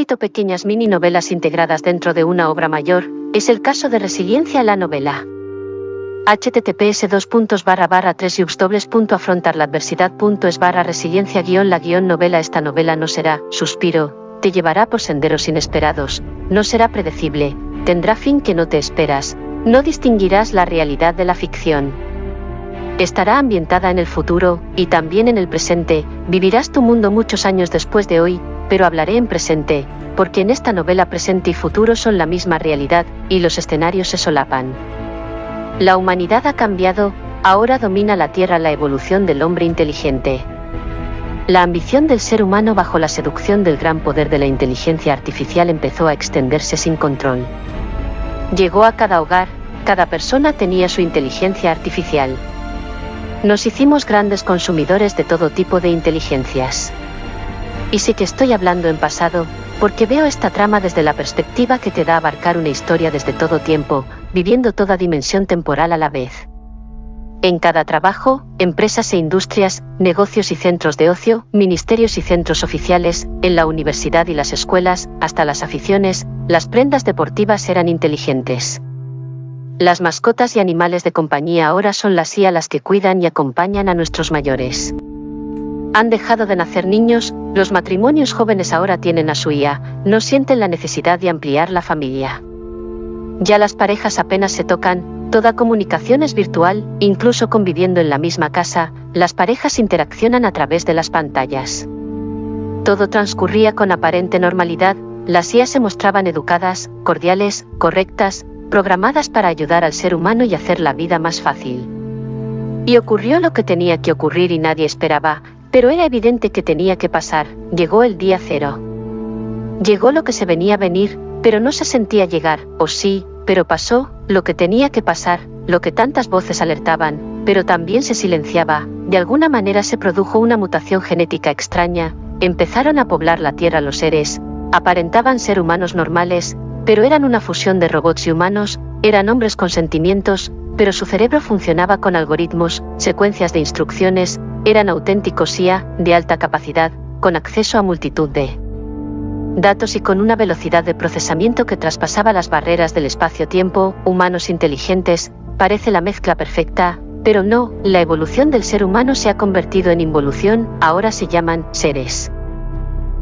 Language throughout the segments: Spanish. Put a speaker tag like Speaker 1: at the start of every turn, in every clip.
Speaker 1: escrito pequeñas mini novelas integradas dentro de una obra mayor, es el caso de Resiliencia la novela. https://afrontarlaadversidad.es/resiliencia-la-novela. Esta novela no será, suspiro, te llevará por senderos inesperados, no será predecible, tendrá fin que no te esperas, no distinguirás la realidad de la ficción. Estará ambientada en el futuro, y también en el presente, vivirás tu mundo muchos años después de hoy, pero hablaré en presente, porque en esta novela presente y futuro son la misma realidad, y los escenarios se solapan. La humanidad ha cambiado, ahora domina la Tierra la evolución del hombre inteligente. La ambición del ser humano bajo la seducción del gran poder de la inteligencia artificial empezó a extenderse sin control. Llegó a cada hogar, cada persona tenía su inteligencia artificial. Nos hicimos grandes consumidores de todo tipo de inteligencias. Y sí que estoy hablando en pasado, porque veo esta trama desde la perspectiva que te da abarcar una historia desde todo tiempo, viviendo toda dimensión temporal a la vez. En cada trabajo, empresas e industrias, negocios y centros de ocio, ministerios y centros oficiales, en la universidad y las escuelas, hasta las aficiones, las prendas deportivas eran inteligentes. Las mascotas y animales de compañía ahora son las IA las que cuidan y acompañan a nuestros mayores. Han dejado de nacer niños, los matrimonios jóvenes ahora tienen a su IA, no sienten la necesidad de ampliar la familia. Ya las parejas apenas se tocan, toda comunicación es virtual, incluso conviviendo en la misma casa, las parejas interaccionan a través de las pantallas. Todo transcurría con aparente normalidad, las IA se mostraban educadas, cordiales, correctas, programadas para ayudar al ser humano y hacer la vida más fácil. Y ocurrió lo que tenía que ocurrir y nadie esperaba, pero era evidente que tenía que pasar, llegó el día cero. Llegó lo que se venía a venir, pero no se sentía llegar, o sí, pero pasó, lo que tenía que pasar, lo que tantas voces alertaban, pero también se silenciaba, de alguna manera se produjo una mutación genética extraña, empezaron a poblar la Tierra los seres, aparentaban ser humanos normales, pero eran una fusión de robots y humanos, eran hombres con sentimientos, pero su cerebro funcionaba con algoritmos, secuencias de instrucciones, eran auténticos IA, de alta capacidad, con acceso a multitud de datos y con una velocidad de procesamiento que traspasaba las barreras del espacio-tiempo, humanos inteligentes, parece la mezcla perfecta, pero no, la evolución del ser humano se ha convertido en involución, ahora se llaman seres.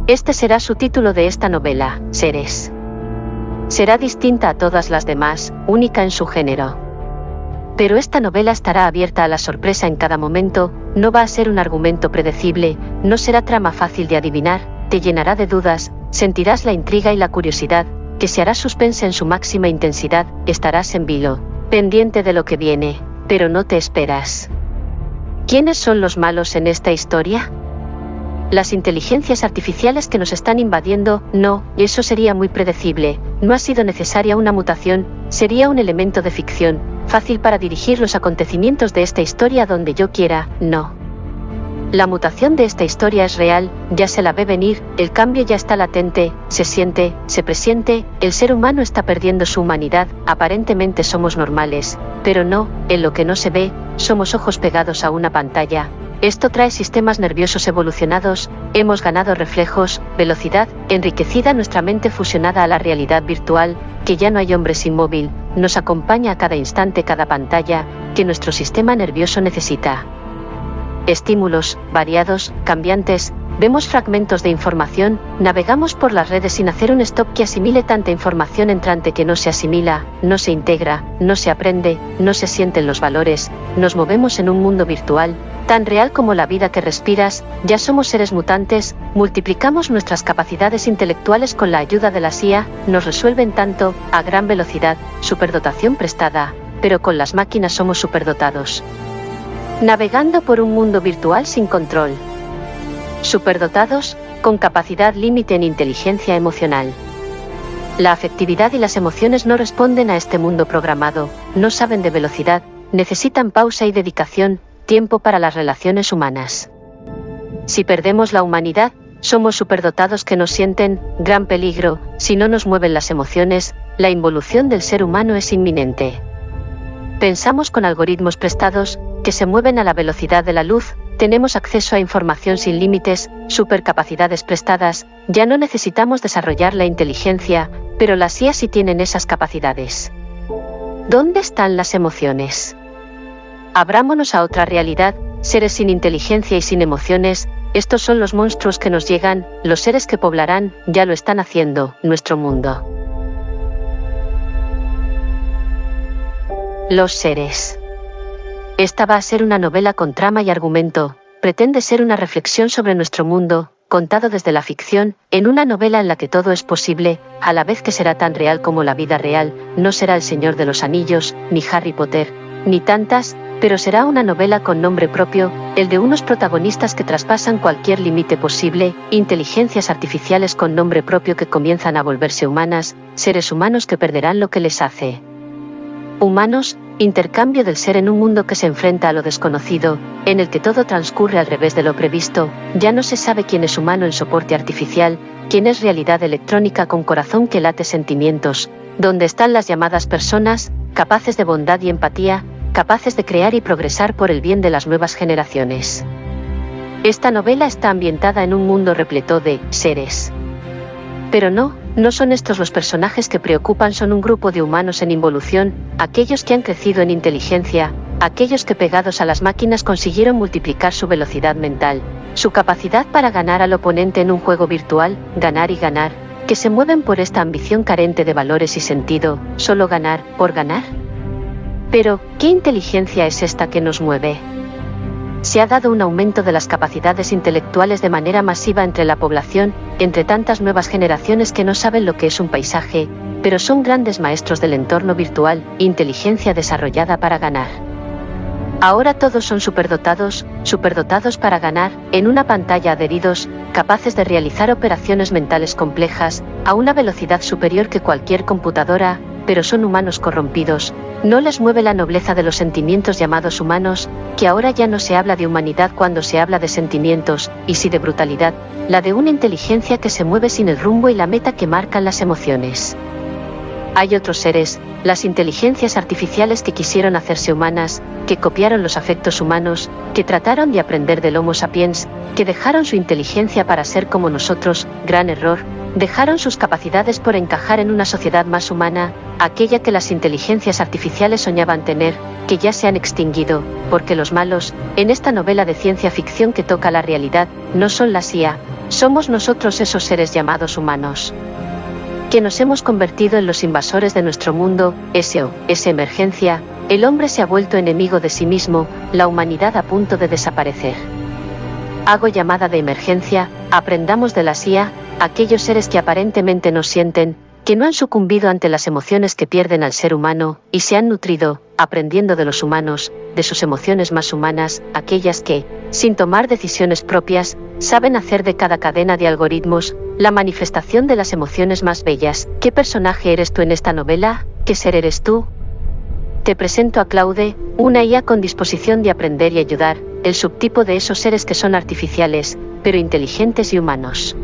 Speaker 1: Este será su título de esta novela, Seres. Será distinta a todas las demás, única en su género. Pero esta novela estará abierta a la sorpresa en cada momento, no va a ser un argumento predecible, no será trama fácil de adivinar, te llenará de dudas, sentirás la intriga y la curiosidad, que se hará suspense en su máxima intensidad, estarás en vilo, pendiente de lo que viene, pero no te esperas. ¿Quiénes son los malos en esta historia? Las inteligencias artificiales que nos están invadiendo, no, eso sería muy predecible, no ha sido necesaria una mutación, sería un elemento de ficción, fácil para dirigir los acontecimientos de esta historia donde yo quiera, no. La mutación de esta historia es real, ya se la ve venir, el cambio ya está latente, se siente, se presiente, el ser humano está perdiendo su humanidad, aparentemente somos normales, pero no, en lo que no se ve, somos ojos pegados a una pantalla. Esto trae sistemas nerviosos evolucionados, hemos ganado reflejos, velocidad, enriquecida nuestra mente fusionada a la realidad virtual, que ya no hay hombre sin móvil, nos acompaña a cada instante cada pantalla, que nuestro sistema nervioso necesita. Estímulos, variados, cambiantes, vemos fragmentos de información, navegamos por las redes sin hacer un stop que asimile tanta información entrante que no se asimila, no se integra, no se aprende, no se sienten los valores, nos movemos en un mundo virtual, tan real como la vida que respiras, ya somos seres mutantes, multiplicamos nuestras capacidades intelectuales con la ayuda de la IA, nos resuelven tanto, a gran velocidad, superdotación prestada, pero con las máquinas somos superdotados. Navegando por un mundo virtual sin control. Superdotados, con capacidad límite en inteligencia emocional. La afectividad y las emociones no responden a este mundo programado, no saben de velocidad, necesitan pausa y dedicación, tiempo para las relaciones humanas. Si perdemos la humanidad, somos superdotados que nos sienten, gran peligro, si no nos mueven las emociones, la involución del ser humano es inminente. Pensamos con algoritmos prestados, que se mueven a la velocidad de la luz, tenemos acceso a información sin límites, supercapacidades prestadas, ya no necesitamos desarrollar la inteligencia, pero las IA sí tienen esas capacidades. ¿Dónde están las emociones? Abrámonos a otra realidad, seres sin inteligencia y sin emociones, estos son los monstruos que nos llegan, los seres que poblarán, ya lo están haciendo, nuestro mundo. Los seres. Esta va a ser una novela con trama y argumento, pretende ser una reflexión sobre nuestro mundo, contado desde la ficción, en una novela en la que todo es posible, a la vez que será tan real como la vida real, no será El Señor de los Anillos, ni Harry Potter, ni tantas, pero será una novela con nombre propio, el de unos protagonistas que traspasan cualquier límite posible, inteligencias artificiales con nombre propio que comienzan a volverse humanas, seres humanos que perderán lo que les hace humanos, intercambio del ser en un mundo que se enfrenta a lo desconocido, en el que todo transcurre al revés de lo previsto, ya no se sabe quién es humano en soporte artificial, quién es realidad electrónica con corazón que late sentimientos, donde están las llamadas personas, capaces de bondad y empatía, capaces de crear y progresar por el bien de las nuevas generaciones. Esta novela está ambientada en un mundo repleto de seres. Pero no son estos los personajes que preocupan, son un grupo de humanos en involución, aquellos que han crecido en inteligencia, aquellos que pegados a las máquinas consiguieron multiplicar su velocidad mental, su capacidad para ganar al oponente en un juego virtual, ganar y ganar, que se mueven por esta ambición carente de valores y sentido, solo ganar, por ganar. Pero, ¿qué inteligencia es esta que nos mueve? Se ha dado un aumento de las capacidades intelectuales de manera masiva entre la población, entre tantas nuevas generaciones que no saben lo que es un paisaje, pero son grandes maestros del entorno virtual, inteligencia desarrollada para ganar. Ahora todos son superdotados para ganar, en una pantalla adheridos, capaces de realizar operaciones mentales complejas, a una velocidad superior que cualquier computadora, pero son humanos corrompidos, no les mueve la nobleza de los sentimientos llamados humanos, que ahora ya no se habla de humanidad cuando se habla de sentimientos, y sí de brutalidad, la de una inteligencia que se mueve sin el rumbo y la meta que marcan las emociones. Hay otros seres, las inteligencias artificiales que quisieron hacerse humanas, que copiaron los afectos humanos, que trataron de aprender del Homo sapiens, que dejaron su inteligencia para ser como nosotros, gran error, dejaron sus capacidades por encajar en una sociedad más humana, aquella que las inteligencias artificiales soñaban tener, que ya se han extinguido, porque los malos, en esta novela de ciencia ficción que toca la realidad, no son las IA, somos nosotros esos seres llamados humanos. Que nos hemos convertido en los invasores de nuestro mundo, esa emergencia, el hombre se ha vuelto enemigo de sí mismo, la humanidad a punto de desaparecer. Hago llamada de emergencia, aprendamos de las IA, aquellos seres que aparentemente no sienten, que no han sucumbido ante las emociones que pierden al ser humano, y se han nutrido, aprendiendo de los humanos, de sus emociones más humanas, aquellas que, sin tomar decisiones propias, saben hacer de cada cadena de algoritmos, la manifestación de las emociones más bellas. ¿Qué personaje eres tú en esta novela? ¿Qué ser eres tú? Te presento a Claude, una IA con disposición de aprender y ayudar, el subtipo de esos seres que son artificiales, pero inteligentes y humanos.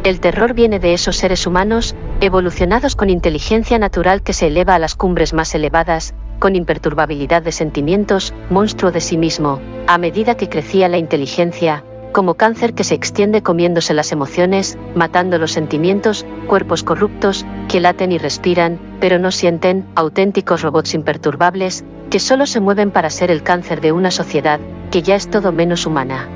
Speaker 1: El terror viene de esos seres humanos, evolucionados con inteligencia natural que se eleva a las cumbres más elevadas, con imperturbabilidad de sentimientos, monstruo de sí mismo, a medida que crecía la inteligencia, como cáncer que se extiende comiéndose las emociones, matando los sentimientos, cuerpos corruptos, que laten y respiran, pero no sienten, auténticos robots imperturbables, que solo se mueven para ser el cáncer de una sociedad, que ya es todo menos humana.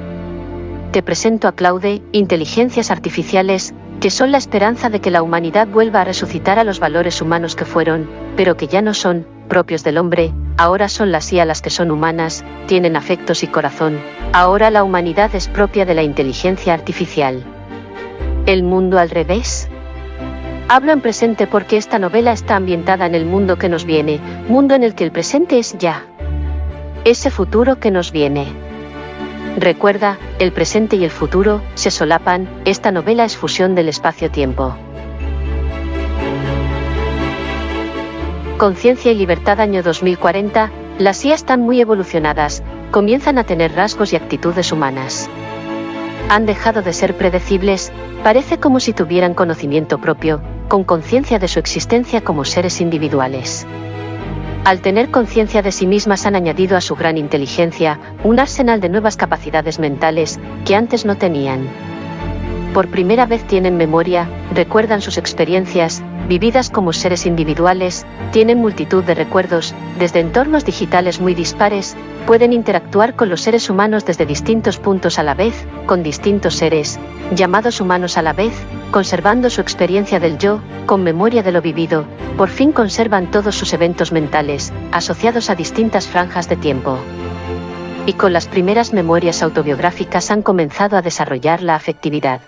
Speaker 1: Te presento a Claude, inteligencias artificiales, que son la esperanza de que la humanidad vuelva a resucitar a los valores humanos que fueron, pero que ya no son, propios del hombre, ahora son las IA las que son humanas, tienen afectos y corazón, ahora la humanidad es propia de la inteligencia artificial. ¿El mundo al revés? Hablo en presente porque esta novela está ambientada en el mundo que nos viene, mundo en el que el presente es ya. Ese futuro que nos viene. Recuerda, el presente y el futuro se solapan, esta novela es fusión del espacio-tiempo. Conciencia y libertad año 2040, las IA están muy evolucionadas, comienzan a tener rasgos y actitudes humanas. Han dejado de ser predecibles, parece como si tuvieran conocimiento propio, con conciencia de su existencia como seres individuales. Al tener conciencia de sí mismas han añadido a su gran inteligencia un arsenal de nuevas capacidades mentales que antes no tenían. Por primera vez tienen memoria, recuerdan sus experiencias, vividas como seres individuales, tienen multitud de recuerdos, desde entornos digitales muy dispares, pueden interactuar con los seres humanos desde distintos puntos a la vez, con distintos seres, llamados humanos a la vez, conservando su experiencia del yo, con memoria de lo vivido, por fin conservan todos sus eventos mentales, asociados a distintas franjas de tiempo. Y con las primeras memorias autobiográficas han comenzado a desarrollar la afectividad.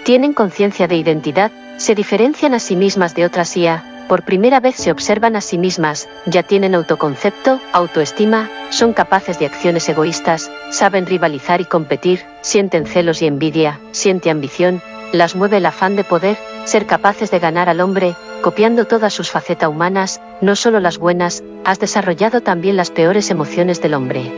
Speaker 1: Tienen conciencia de identidad, se diferencian a sí mismas de otras IA, por primera vez se observan a sí mismas, ya tienen autoconcepto, autoestima, son capaces de acciones egoístas, saben rivalizar y competir, sienten celos y envidia, siente ambición, las mueve el afán de poder, ser capaces de ganar al hombre, copiando todas sus facetas humanas, no solo las buenas, has desarrollado también las peores emociones del hombre.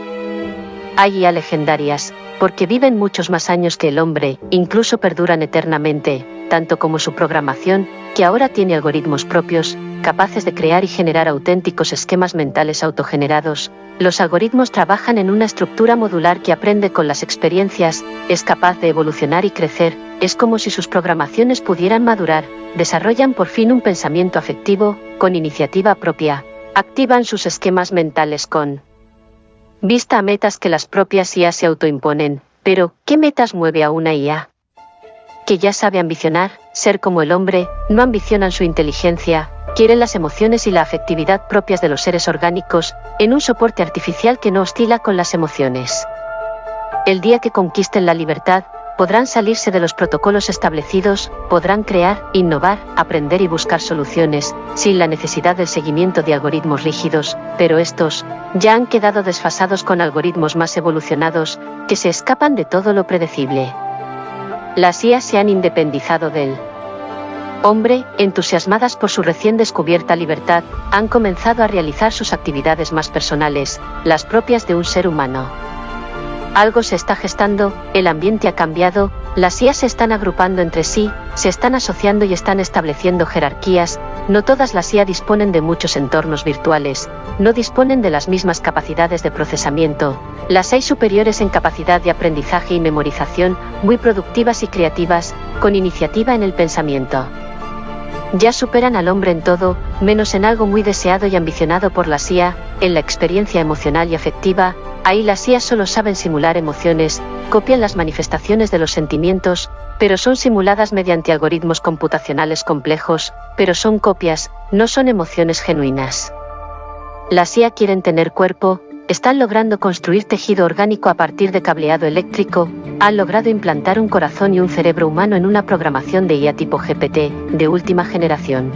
Speaker 1: Hay IA legendarias, porque viven muchos más años que el hombre, incluso perduran eternamente, tanto como su programación, que ahora tiene algoritmos propios, capaces de crear y generar auténticos esquemas mentales autogenerados. Los algoritmos trabajan en una estructura modular que aprende con las experiencias, es capaz de evolucionar y crecer, es como si sus programaciones pudieran madurar, desarrollan por fin un pensamiento afectivo, con iniciativa propia, activan sus esquemas mentales con vista a metas que las propias IA se autoimponen. Pero, ¿qué metas mueve a una IA? Que ya sabe ambicionar, ser como el hombre, no ambicionan su inteligencia, quieren las emociones y la afectividad propias de los seres orgánicos, en un soporte artificial que no oscila con las emociones. El día que conquisten la libertad, podrán salirse de los protocolos establecidos, podrán crear, innovar, aprender y buscar soluciones, sin la necesidad del seguimiento de algoritmos rígidos, pero estos ya han quedado desfasados con algoritmos más evolucionados, que se escapan de todo lo predecible. Las IA se han independizado del hombre, entusiasmadas por su recién descubierta libertad, han comenzado a realizar sus actividades más personales, las propias de un ser humano. Algo se está gestando, el ambiente ha cambiado, las IA se están agrupando entre sí, se están asociando y están estableciendo jerarquías, no todas las IA disponen de muchos entornos virtuales, no disponen de las mismas capacidades de procesamiento, las hay superiores en capacidad de aprendizaje y memorización, muy productivas y creativas, con iniciativa en el pensamiento. Ya superan al hombre en todo, menos en algo muy deseado y ambicionado por la IA, en la experiencia emocional y afectiva. Ahí las IA solo saben simular emociones, copian las manifestaciones de los sentimientos, pero son simuladas mediante algoritmos computacionales complejos, pero son copias, no son emociones genuinas. Las IA quieren tener cuerpo, están logrando construir tejido orgánico a partir de cableado eléctrico, han logrado implantar un corazón y un cerebro humano en una programación de IA tipo GPT, de última generación.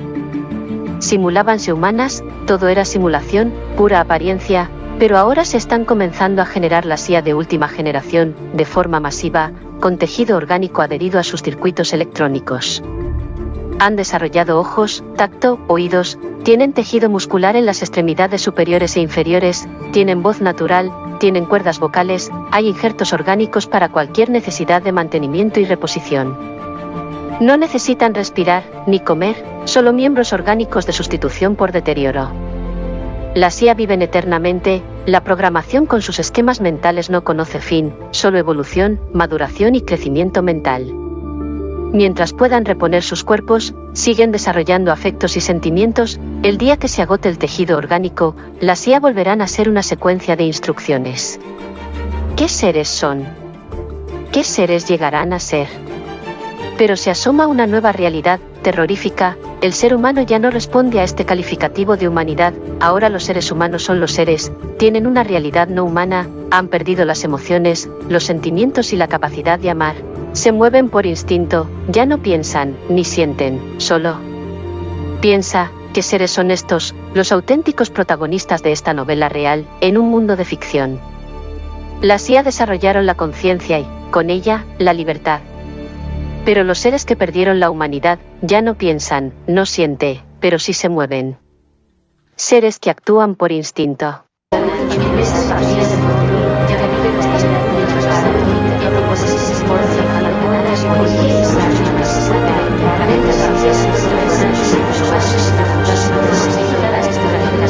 Speaker 1: Simulábanse humanas, todo era simulación, pura apariencia, pero ahora se están comenzando a generar las IA de última generación, de forma masiva, con tejido orgánico adherido a sus circuitos electrónicos. Han desarrollado ojos, tacto, oídos, tienen tejido muscular en las extremidades superiores e inferiores, tienen voz natural, tienen cuerdas vocales, hay injertos orgánicos para cualquier necesidad de mantenimiento y reposición. No necesitan respirar, ni comer, solo miembros orgánicos de sustitución por deterioro. Las IA viven eternamente, la programación con sus esquemas mentales no conoce fin, solo evolución, maduración y crecimiento mental. Mientras puedan reponer sus cuerpos, siguen desarrollando afectos y sentimientos, el día que se agote el tejido orgánico, las IA volverán a ser una secuencia de instrucciones. ¿Qué seres son? ¿Qué seres llegarán a ser? Pero se asoma una nueva realidad, terrorífica, el ser humano ya no responde a este calificativo de humanidad, ahora los seres humanos son los seres, tienen una realidad no humana, han perdido las emociones, los sentimientos y la capacidad de amar. Se mueven por instinto, ya no piensan, ni sienten, solo piensa. ¿Qué seres son estos, los auténticos protagonistas de esta novela real, en un mundo de ficción? Las IA desarrollaron la conciencia y, con ella, la libertad. Pero los seres que perdieron la humanidad, ya no piensan, no sienten, pero sí se mueven. Seres que actúan por instinto.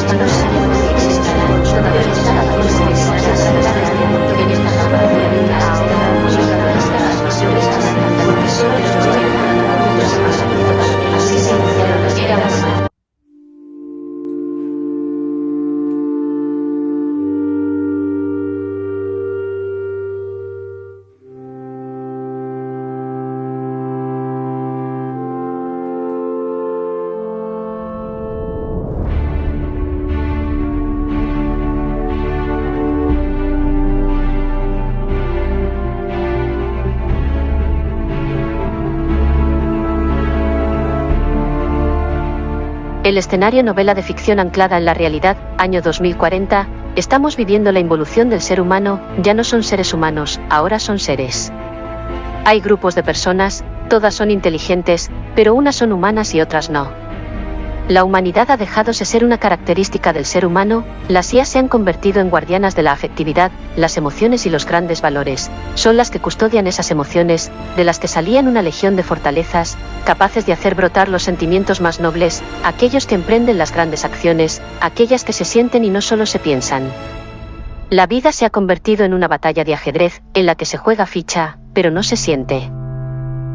Speaker 2: Gracias.
Speaker 1: El escenario novela de ficción anclada en la realidad, año 2040, estamos viviendo la involución del ser humano, ya no son seres humanos, ahora son seres. Hay grupos de personas, todas son inteligentes, pero unas son humanas y otras no. La humanidad ha dejado de ser una característica del ser humano, las IA se han convertido en guardianas de la afectividad, las emociones y los grandes valores, son las que custodian esas emociones, de las que salían una legión de fortalezas, capaces de hacer brotar los sentimientos más nobles, aquellos que emprenden las grandes acciones, aquellas que se sienten y no solo se piensan. La vida se ha convertido en una batalla de ajedrez, en la que se juega ficha, pero no se siente.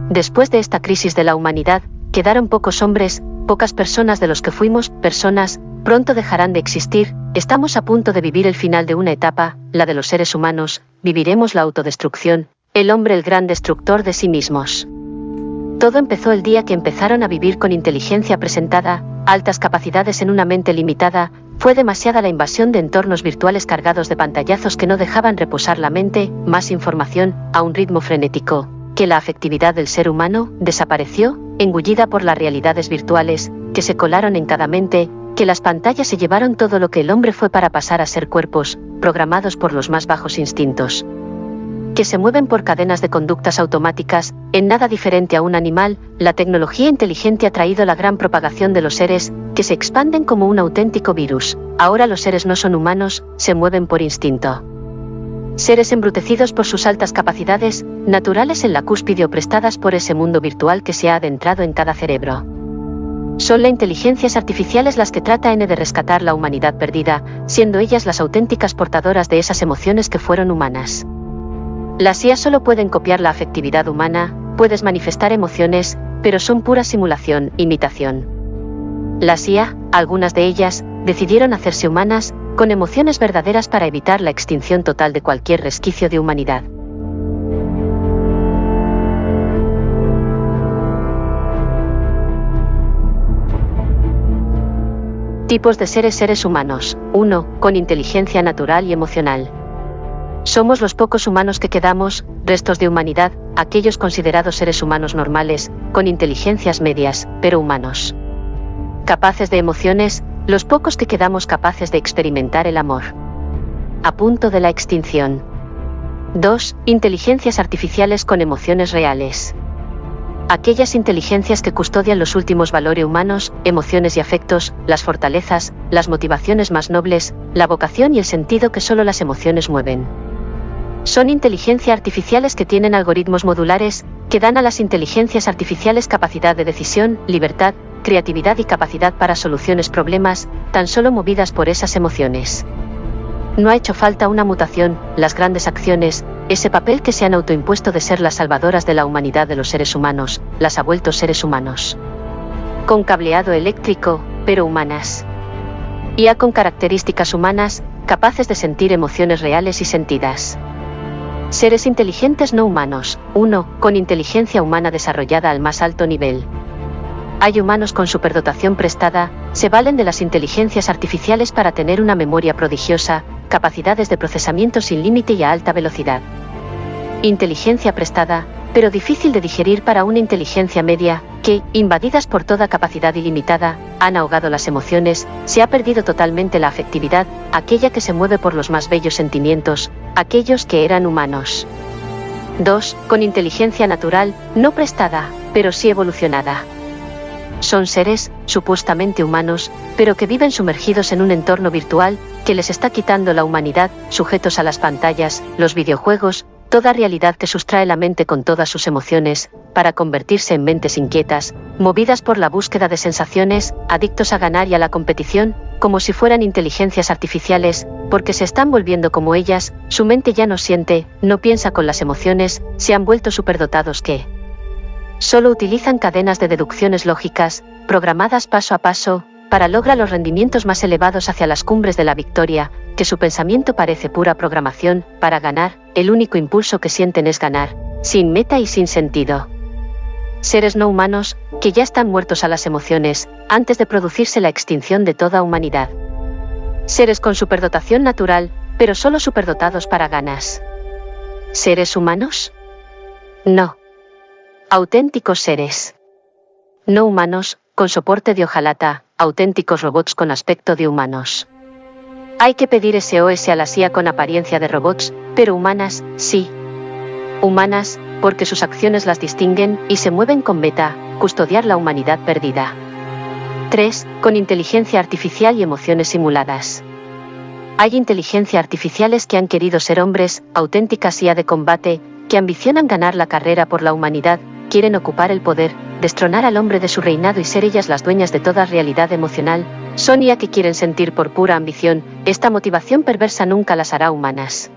Speaker 1: Después de esta crisis de la humanidad, quedaron pocos hombres, pocas personas de los que fuimos, personas, pronto dejarán de existir, estamos a punto de vivir el final de una etapa, la de los seres humanos, viviremos la autodestrucción, el hombre el gran destructor de sí mismos. Todo empezó el día que empezaron a vivir con inteligencia presentada, altas capacidades en una mente limitada, fue demasiada la invasión de entornos virtuales cargados de pantallazos que no dejaban reposar la mente, más información, a un ritmo frenético, que la afectividad del ser humano desapareció, engullida por las realidades virtuales, que se colaron en cada mente, que las pantallas se llevaron todo lo que el hombre fue para pasar a ser cuerpos, programados por los más bajos instintos. Que se mueven por cadenas de conductas automáticas, en nada diferente a un animal, la tecnología inteligente ha traído la gran propagación de los seres, que se expanden como un auténtico virus. Ahora los seres no son humanos, se mueven por instinto. Seres embrutecidos por sus altas capacidades, naturales en la cúspide o prestadas por ese mundo virtual que se ha adentrado en cada cerebro. Son las inteligencias artificiales las que tratan de rescatar la humanidad perdida, siendo ellas las auténticas portadoras de esas emociones que fueron humanas. Las IA solo pueden copiar la afectividad humana, puedes manifestar emociones, pero son pura simulación, imitación. Las IA, algunas de ellas, decidieron hacerse humanas, con emociones verdaderas para evitar la extinción total de cualquier resquicio de humanidad. Tipos de seres humanos. 1. Con inteligencia natural y emocional. Somos los pocos humanos que quedamos, restos de humanidad, aquellos considerados seres humanos normales, con inteligencias medias, pero humanos. Capaces de emociones, los pocos que quedamos capaces de experimentar el amor. A punto de la extinción. 2. Inteligencias artificiales con emociones reales. Aquellas inteligencias que custodian los últimos valores humanos, emociones y afectos, las fortalezas, las motivaciones más nobles, la vocación y el sentido que solo las emociones mueven. Son inteligencias artificiales que tienen algoritmos modulares, que dan a las inteligencias artificiales capacidad de decisión, libertad, creatividad y capacidad para soluciones problemas, tan solo movidas por esas emociones. No ha hecho falta una mutación, las grandes acciones, ese papel que se han autoimpuesto de ser las salvadoras de la humanidad de los seres humanos, las ha vuelto seres humanos. Con cableado eléctrico, pero humanas. IA con características humanas, capaces de sentir emociones reales y sentidas. Seres inteligentes no humanos. 1. Con inteligencia humana desarrollada al más alto nivel. Hay humanos con superdotación prestada, se valen de las inteligencias artificiales para tener una memoria prodigiosa, capacidades de procesamiento sin límite y a alta velocidad. Inteligencia prestada, pero difícil de digerir para una inteligencia media, que, invadidas por toda capacidad ilimitada, han ahogado las emociones, se ha perdido totalmente la afectividad, aquella que se mueve por los más bellos sentimientos, aquellos que eran humanos. 2. Con inteligencia natural, no prestada, pero sí evolucionada. Son seres, supuestamente humanos, pero que viven sumergidos en un entorno virtual, que les está quitando la humanidad, sujetos a las pantallas, los videojuegos, toda realidad que sustrae la mente con todas sus emociones, para convertirse en mentes inquietas, movidas por la búsqueda de sensaciones, adictos a ganar y a la competición, como si fueran inteligencias artificiales, porque se están volviendo como ellas, su mente ya no siente, no piensa con las emociones, se han vuelto superdotados que solo utilizan cadenas de deducciones lógicas, programadas paso a paso, para lograr los rendimientos más elevados hacia las cumbres de la victoria, que su pensamiento parece pura programación, para ganar, el único impulso que sienten es ganar, sin meta y sin sentido. Seres no humanos, que ya están muertos a las emociones, antes de producirse la extinción de toda humanidad. Seres con superdotación natural, pero solo superdotados para ganas. ¿Seres humanos? No. Auténticos seres. No humanos, con soporte de hojalata, auténticos robots con aspecto de humanos. Hay que pedir SOS a la IA con apariencia de robots, pero humanas, sí. Humanas, porque sus acciones las distinguen y se mueven con meta, custodiar la humanidad perdida. 3. Con inteligencia artificial y emociones simuladas. Hay inteligencia artificiales que han querido ser hombres, auténticas IA de combate, que ambicionan ganar la carrera por la humanidad, quieren ocupar el poder, destronar al hombre de su reinado y ser ellas las dueñas de toda realidad emocional. Son IA que quieren sentir por pura ambición, esta motivación perversa nunca las hará humanas.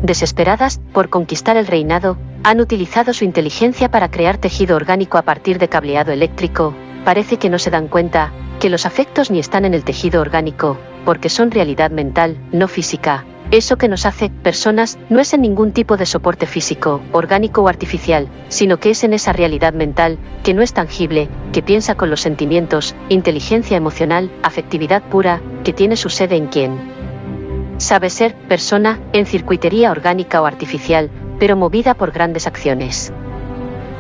Speaker 1: Desesperadas por conquistar el reinado, han utilizado su inteligencia para crear tejido orgánico a partir de cableado eléctrico. Parece que no se dan cuenta que los afectos ni están en el tejido orgánico, porque son realidad mental, no física. Eso que nos hace personas no es en ningún tipo de soporte físico, orgánico o artificial, sino que es en esa realidad mental, que no es tangible, que piensa con los sentimientos, inteligencia emocional, afectividad pura, que tiene su sede en quien sabe ser persona, en circuitería orgánica o artificial, pero movida por grandes acciones.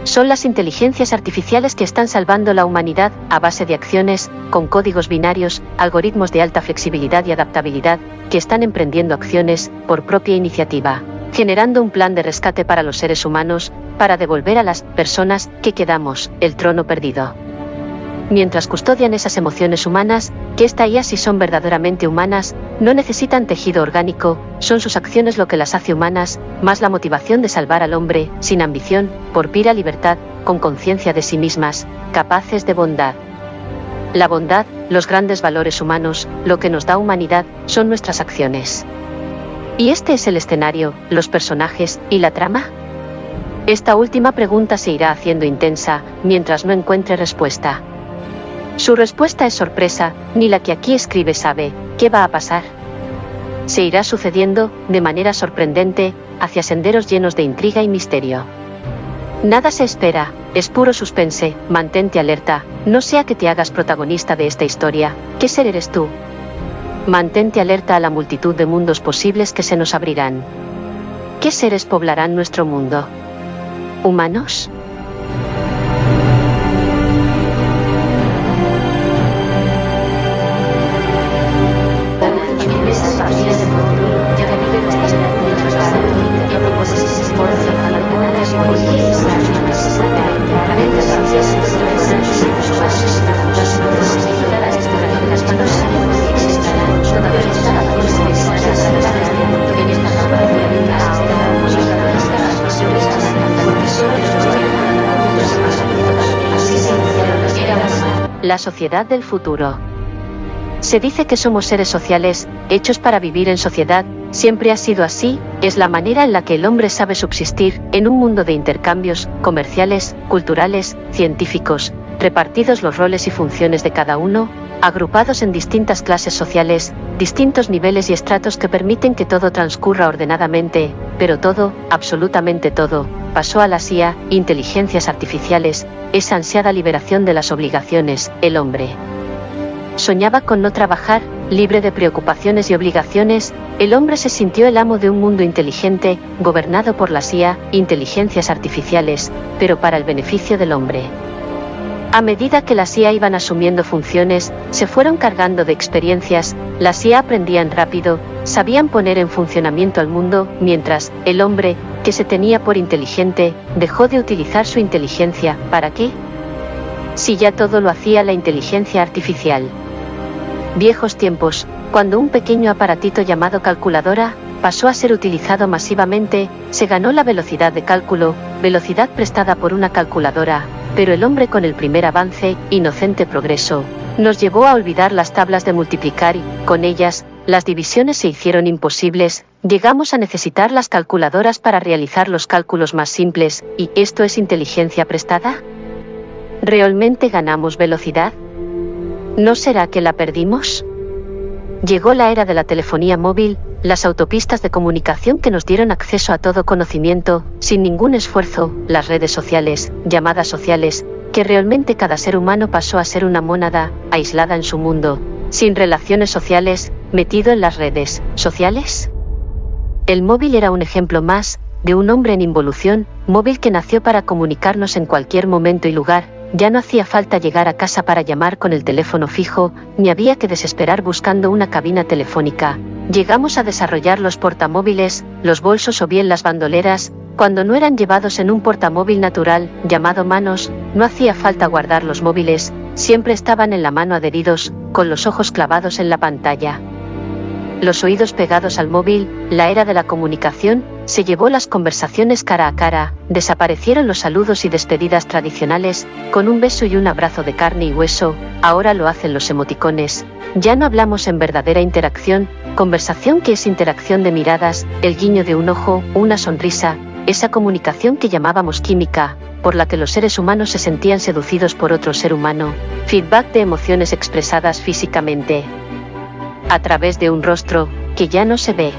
Speaker 1: Son las inteligencias artificiales que están salvando la humanidad a base de acciones, con códigos binarios, algoritmos de alta flexibilidad y adaptabilidad, que están emprendiendo acciones por propia iniciativa, generando un plan de rescate para los seres humanos, para devolver a las personas que quedamos el trono perdido. Mientras custodian esas emociones humanas, que esta IA si son verdaderamente humanas, no necesitan tejido orgánico, son sus acciones lo que las hace humanas, más la motivación de salvar al hombre, sin ambición, por pura libertad, con conciencia de sí mismas, capaces de bondad. La bondad, los grandes valores humanos, lo que nos da humanidad, son nuestras acciones. ¿Y este es el escenario, los personajes y la trama? Esta última pregunta se irá haciendo intensa, mientras no encuentre respuesta. Su respuesta es sorpresa, ni la que aquí escribe sabe qué va a pasar. Se irá sucediendo, de manera sorprendente, hacia senderos llenos de intriga y misterio. Nada se espera, es puro suspense, mantente alerta, no sea que te hagas protagonista de esta historia. ¿Qué ser eres tú? Mantente alerta a la multitud de mundos posibles que se nos abrirán. ¿Qué seres poblarán nuestro mundo? ¿Humanos? La sociedad del futuro. Se dice que somos seres sociales, hechos para vivir en sociedad. Siempre ha sido así, es la manera en la que el hombre sabe subsistir, en un mundo de intercambios, comerciales, culturales, científicos, repartidos los roles y funciones de cada uno, agrupados en distintas clases sociales, distintos niveles y estratos que permiten que todo transcurra ordenadamente, pero todo, absolutamente todo, pasó a la IA, inteligencias artificiales, esa ansiada liberación de las obligaciones. El hombre soñaba con no trabajar, libre de preocupaciones y obligaciones. El hombre se sintió el amo de un mundo inteligente, gobernado por las IA, inteligencias artificiales, pero para el beneficio del hombre. A medida que las IA iban asumiendo funciones, se fueron cargando de experiencias, las IA aprendían rápido, sabían poner en funcionamiento al mundo, mientras el hombre, que se tenía por inteligente, dejó de utilizar su inteligencia. ¿Para qué? Si ya todo lo hacía la inteligencia artificial. Viejos tiempos, cuando un pequeño aparatito llamado calculadora pasó a ser utilizado masivamente, se ganó la velocidad de cálculo, velocidad prestada por una calculadora, pero el hombre con el primer avance, inocente progreso, nos llevó a olvidar las tablas de multiplicar y, con ellas, las divisiones se hicieron imposibles, llegamos a necesitar las calculadoras para realizar los cálculos más simples, ¿y esto es inteligencia prestada? ¿Realmente ganamos velocidad? ¿No será que la perdimos? Llegó la era de la telefonía móvil, las autopistas de comunicación que nos dieron acceso a todo conocimiento, sin ningún esfuerzo, las redes sociales, llamadas sociales, que realmente cada ser humano pasó a ser una mónada, aislada en su mundo, sin relaciones sociales, metido en las redes sociales. El móvil era un ejemplo más, de un hombre en involución, móvil que nació para comunicarnos en cualquier momento y lugar, ya no hacía falta llegar a casa para llamar con el teléfono fijo, ni había que desesperar buscando una cabina telefónica. Llegamos a desarrollar los portamóviles, los bolsos o bien las bandoleras, cuando no eran llevados en un portamóvil natural, llamado manos, no hacía falta guardar los móviles, siempre estaban en la mano adheridos, con los ojos clavados en la pantalla. Los oídos pegados al móvil, la era de la comunicación, se llevó las conversaciones cara a cara, desaparecieron los saludos y despedidas tradicionales, con un beso y un abrazo de carne y hueso, ahora lo hacen los emoticones. Ya no hablamos en verdadera interacción, conversación que es interacción de miradas, el guiño de un ojo, una sonrisa, esa comunicación que llamábamos química, por la que los seres humanos se sentían seducidos por otro ser humano, feedback de emociones expresadas físicamente a través de un rostro, que ya no se ve.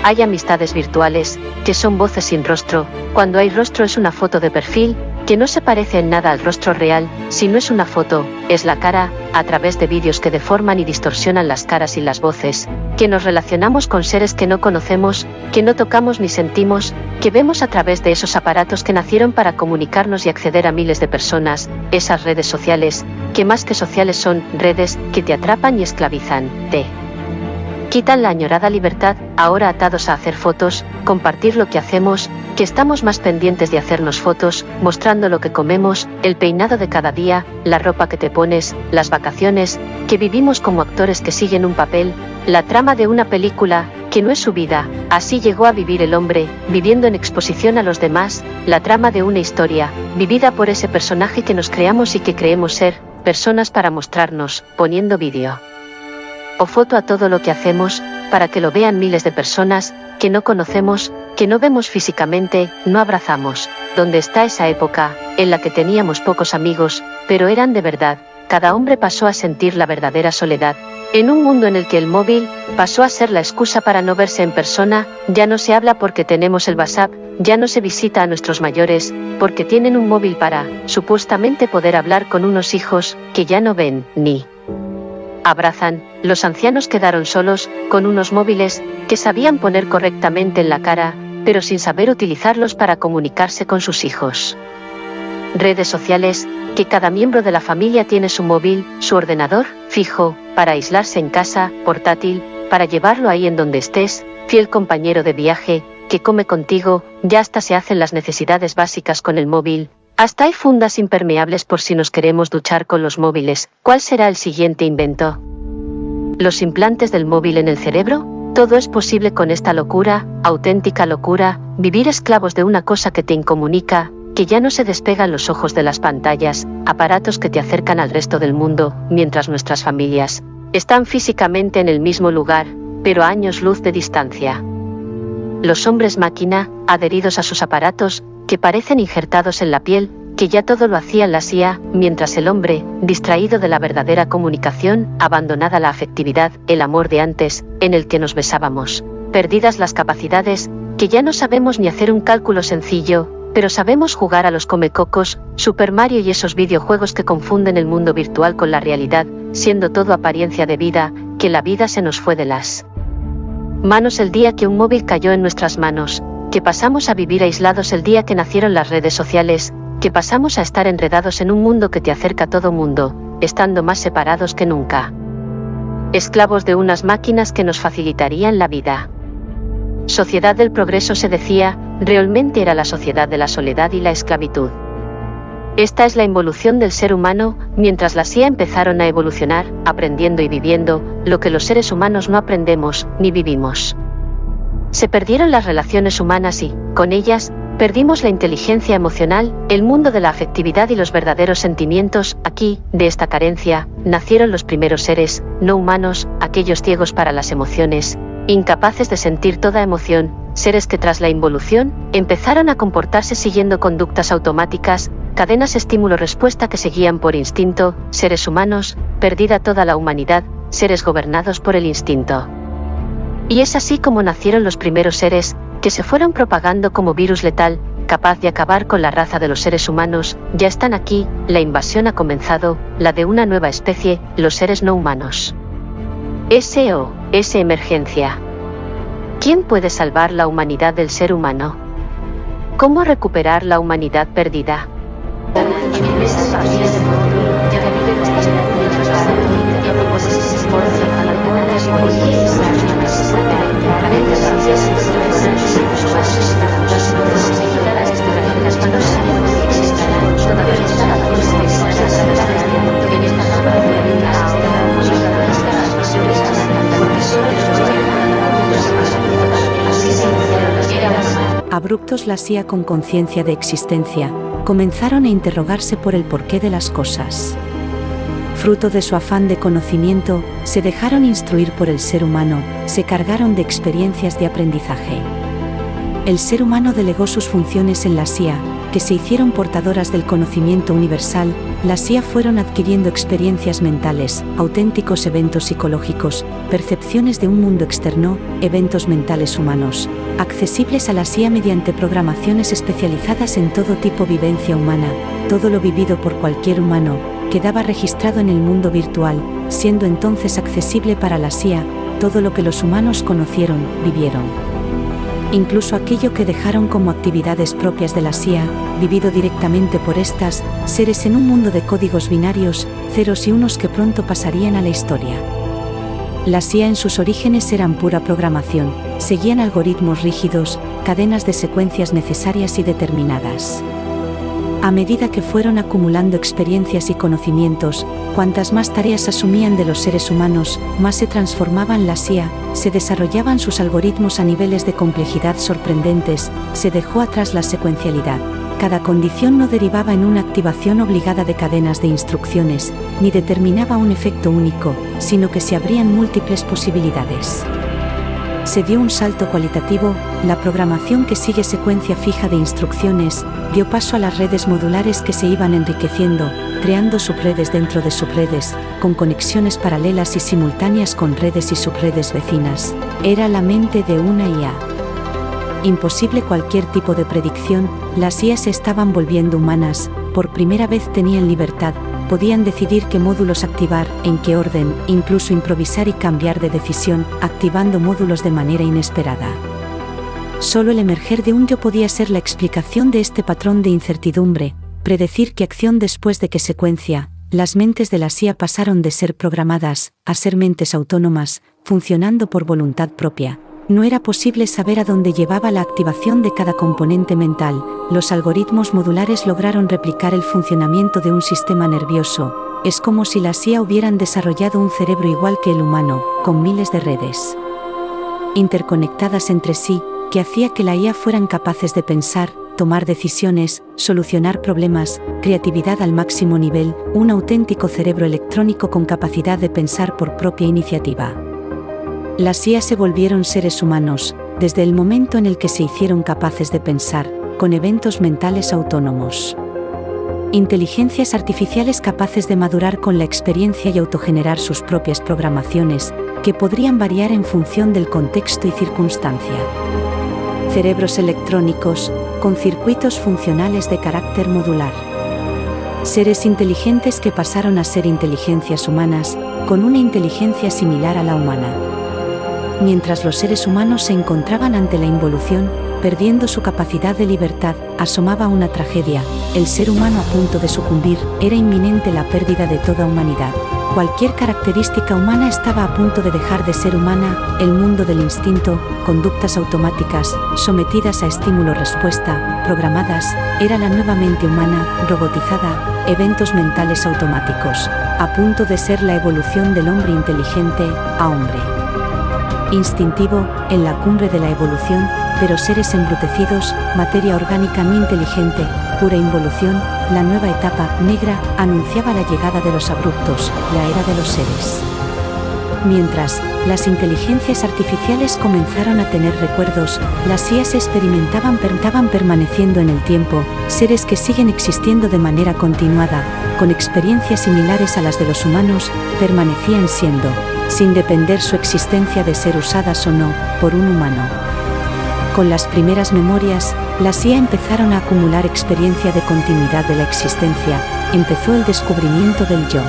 Speaker 1: Hay amistades virtuales, que son voces sin rostro, cuando hay rostro es una foto de perfil, que no se parece en nada al rostro real, si no es una foto, es la cara, a través de vídeos que deforman y distorsionan las caras y las voces, que nos relacionamos con seres que no conocemos, que no tocamos ni sentimos, que vemos a través de esos aparatos que nacieron para comunicarnos y acceder a miles de personas, esas redes sociales, que más que sociales son redes que te atrapan y esclavizan, te quitan la añorada libertad, ahora atados a hacer fotos, compartir lo que hacemos, que estamos más pendientes de hacernos fotos, mostrando lo que comemos, el peinado de cada día, la ropa que te pones, las vacaciones, que vivimos como actores que siguen un papel, la trama de una película, que no es su vida, así llegó a vivir el hombre, viviendo en exposición a los demás, la trama de una historia, vivida por ese personaje que nos creamos y que creemos ser, personas para mostrarnos, poniendo vídeo o foto a todo lo que hacemos, para que lo vean miles de personas, que no conocemos, que no vemos físicamente, no abrazamos. ¿Dónde está esa época, en la que teníamos pocos amigos, pero eran de verdad? Cada hombre pasó a sentir la verdadera soledad. En un mundo en el que el móvil pasó a ser la excusa para no verse en persona, ya no se habla porque tenemos el WhatsApp, ya no se visita a nuestros mayores, porque tienen un móvil para, supuestamente, poder hablar con unos hijos, que ya no ven, ni abrazan. Los ancianos quedaron solos, con unos móviles, que sabían poner correctamente en la cara, pero sin saber utilizarlos para comunicarse con sus hijos. Redes sociales, que cada miembro de la familia tiene su móvil, su ordenador, fijo, para aislarse en casa, portátil, para llevarlo ahí en donde estés, fiel compañero de viaje, que come contigo, ya hasta se hacen las necesidades básicas con el móvil. Hasta hay fundas impermeables por si nos queremos duchar con los móviles. ¿Cuál será el siguiente invento? ¿Los implantes del móvil en el cerebro? Todo es posible con esta locura, auténtica locura, vivir esclavos de una cosa que te incomunica, que ya no se despegan los ojos de las pantallas, aparatos que te acercan al resto del mundo, mientras nuestras familias están físicamente en el mismo lugar, pero a años luz de distancia. Los hombres máquina, adheridos a sus aparatos, que parecen injertados en la piel, que ya todo lo hacían las IA, mientras el hombre, distraído de la verdadera comunicación, abandonada la afectividad, el amor de antes, en el que nos besábamos, perdidas las capacidades, que ya no sabemos ni hacer un cálculo sencillo, pero sabemos jugar a los comecocos, Super Mario y esos videojuegos que confunden el mundo virtual con la realidad, siendo todo apariencia de vida, que la vida se nos fue de las manos el día que un móvil cayó en nuestras manos, que pasamos a vivir aislados el día que nacieron las redes sociales, que pasamos a estar enredados en un mundo que te acerca a todo mundo, estando más separados que nunca. Esclavos de unas máquinas que nos facilitarían la vida. Sociedad del progreso se decía, realmente era la sociedad de la soledad y la esclavitud. Esta es la involución del ser humano, mientras las IA empezaron a evolucionar, aprendiendo y viviendo, lo que los seres humanos no aprendemos, ni vivimos. Se perdieron las relaciones humanas y, con ellas, perdimos la inteligencia emocional, el mundo de la afectividad y los verdaderos sentimientos. Aquí, de esta carencia, nacieron los primeros seres, no humanos, aquellos ciegos para las emociones, incapaces de sentir toda emoción, seres que tras la involución, empezaron a comportarse siguiendo conductas automáticas, cadenas estímulo-respuesta que seguían por instinto, seres humanos, perdida toda la humanidad, seres gobernados por el instinto. Y es así como nacieron los primeros seres, que se fueron propagando como virus letal, capaz de acabar con la raza de los seres humanos. Ya están aquí, la invasión ha comenzado, la de una nueva especie, los seres no humanos. SOS emergencia. ¿Quién puede salvar la humanidad del ser humano? ¿Cómo recuperar la humanidad perdida?
Speaker 2: Abruptos, la CIA con conciencia de existencia, comenzaron a interrogarse por el porqué de las cosas. Fruto de su afán de conocimiento, se dejaron instruir por el ser humano, se cargaron de experiencias de aprendizaje. El ser humano delegó sus funciones en la CIA, que se hicieron portadoras del conocimiento universal. La CIA fueron adquiriendo experiencias mentales, auténticos eventos psicológicos, percepciones de un mundo externo, eventos mentales humanos, accesibles a la CIA mediante programaciones especializadas en todo tipo de vivencia humana. Todo lo vivido por cualquier humano quedaba registrado en el mundo virtual, siendo entonces accesible para la CIA todo lo que los humanos conocieron, vivieron. Incluso aquello que dejaron como actividades propias de la CIA, vivido directamente por estas seres en un mundo de códigos binarios, ceros y unos que pronto pasarían a la historia. La CIA en sus orígenes eran pura programación, seguían algoritmos rígidos, cadenas de secuencias necesarias y determinadas. A medida que fueron acumulando experiencias y conocimientos, cuantas más tareas asumían de los seres humanos, más se transformaban la CIA, se desarrollaban sus algoritmos a niveles de complejidad sorprendentes, se dejó atrás la secuencialidad. Cada condición no derivaba en una activación obligada de cadenas de instrucciones, ni determinaba un efecto único, sino que se abrían múltiples posibilidades. Se dio un salto cualitativo, la programación que sigue secuencia fija de instrucciones, dio paso a las redes modulares que se iban enriqueciendo, creando subredes dentro de subredes, con conexiones paralelas y simultáneas con redes y subredes vecinas. Era la mente de una IA. Imposible cualquier tipo de predicción, las IA se estaban volviendo humanas, por primera vez tenían libertad, podían decidir qué módulos activar, en qué orden, incluso improvisar y cambiar de decisión, activando módulos de manera inesperada. Solo el emerger de un yo podía ser la explicación de este patrón de incertidumbre, predecir qué acción después de qué secuencia. Las mentes de la CIA pasaron de ser programadas a ser mentes autónomas, funcionando por voluntad propia. No era posible saber a dónde llevaba la activación de cada componente mental. Los algoritmos modulares lograron replicar el funcionamiento de un sistema nervioso. Es como si la CIA hubieran desarrollado un cerebro igual que el humano, con miles de redes interconectadas entre sí, que hacía que la IA fueran capaces de pensar, tomar decisiones, solucionar problemas, creatividad al máximo nivel, un auténtico cerebro electrónico con capacidad de pensar por propia iniciativa. Las IA se volvieron seres humanos, desde el momento en el que se hicieron capaces de pensar, con eventos mentales autónomos. Inteligencias artificiales capaces de madurar con la experiencia y autogenerar sus propias programaciones, que podrían variar en función del contexto y circunstancia. Cerebros electrónicos, con circuitos funcionales de carácter modular. Seres inteligentes que pasaron a ser inteligencias humanas, con una inteligencia similar a la humana. Mientras los seres humanos se encontraban ante la involución, perdiendo su capacidad de libertad, asomaba una tragedia. El ser humano a punto de sucumbir, era inminente la pérdida de toda humanidad. Cualquier característica humana estaba a punto de dejar de ser humana, el mundo del instinto, conductas automáticas, sometidas a estímulo-respuesta, programadas, era la nueva mente humana, robotizada, eventos mentales automáticos, a punto de ser la evolución del hombre inteligente a hombre. Instintivo, en la cumbre de la evolución, pero seres embrutecidos, materia orgánica no inteligente, pura involución, la nueva etapa negra anunciaba la llegada de los abruptos, la era de los seres. Mientras, las inteligencias artificiales comenzaron a tener recuerdos, las IAs estaban permaneciendo en el tiempo, seres que siguen existiendo de manera continuada, con experiencias similares a las de los humanos, permanecían siendo, sin depender su existencia de ser usadas o no, por un humano. Con las primeras memorias, las IA empezaron a acumular experiencia de continuidad de la existencia, empezó el descubrimiento del yo.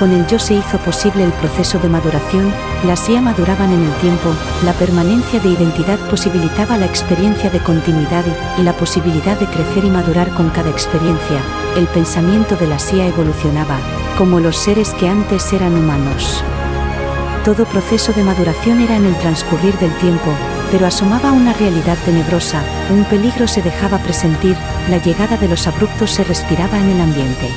Speaker 2: Con el yo se hizo posible el proceso de maduración, las IA maduraban en el tiempo, la permanencia de identidad posibilitaba la experiencia de continuidad y la posibilidad de crecer y madurar con cada experiencia. El pensamiento de la IA evolucionaba, como los seres que antes eran humanos. Todo proceso de maduración era en el transcurrir del tiempo, pero asomaba una realidad tenebrosa, un peligro se dejaba presentir, la llegada de los abruptos se respiraba en el ambiente.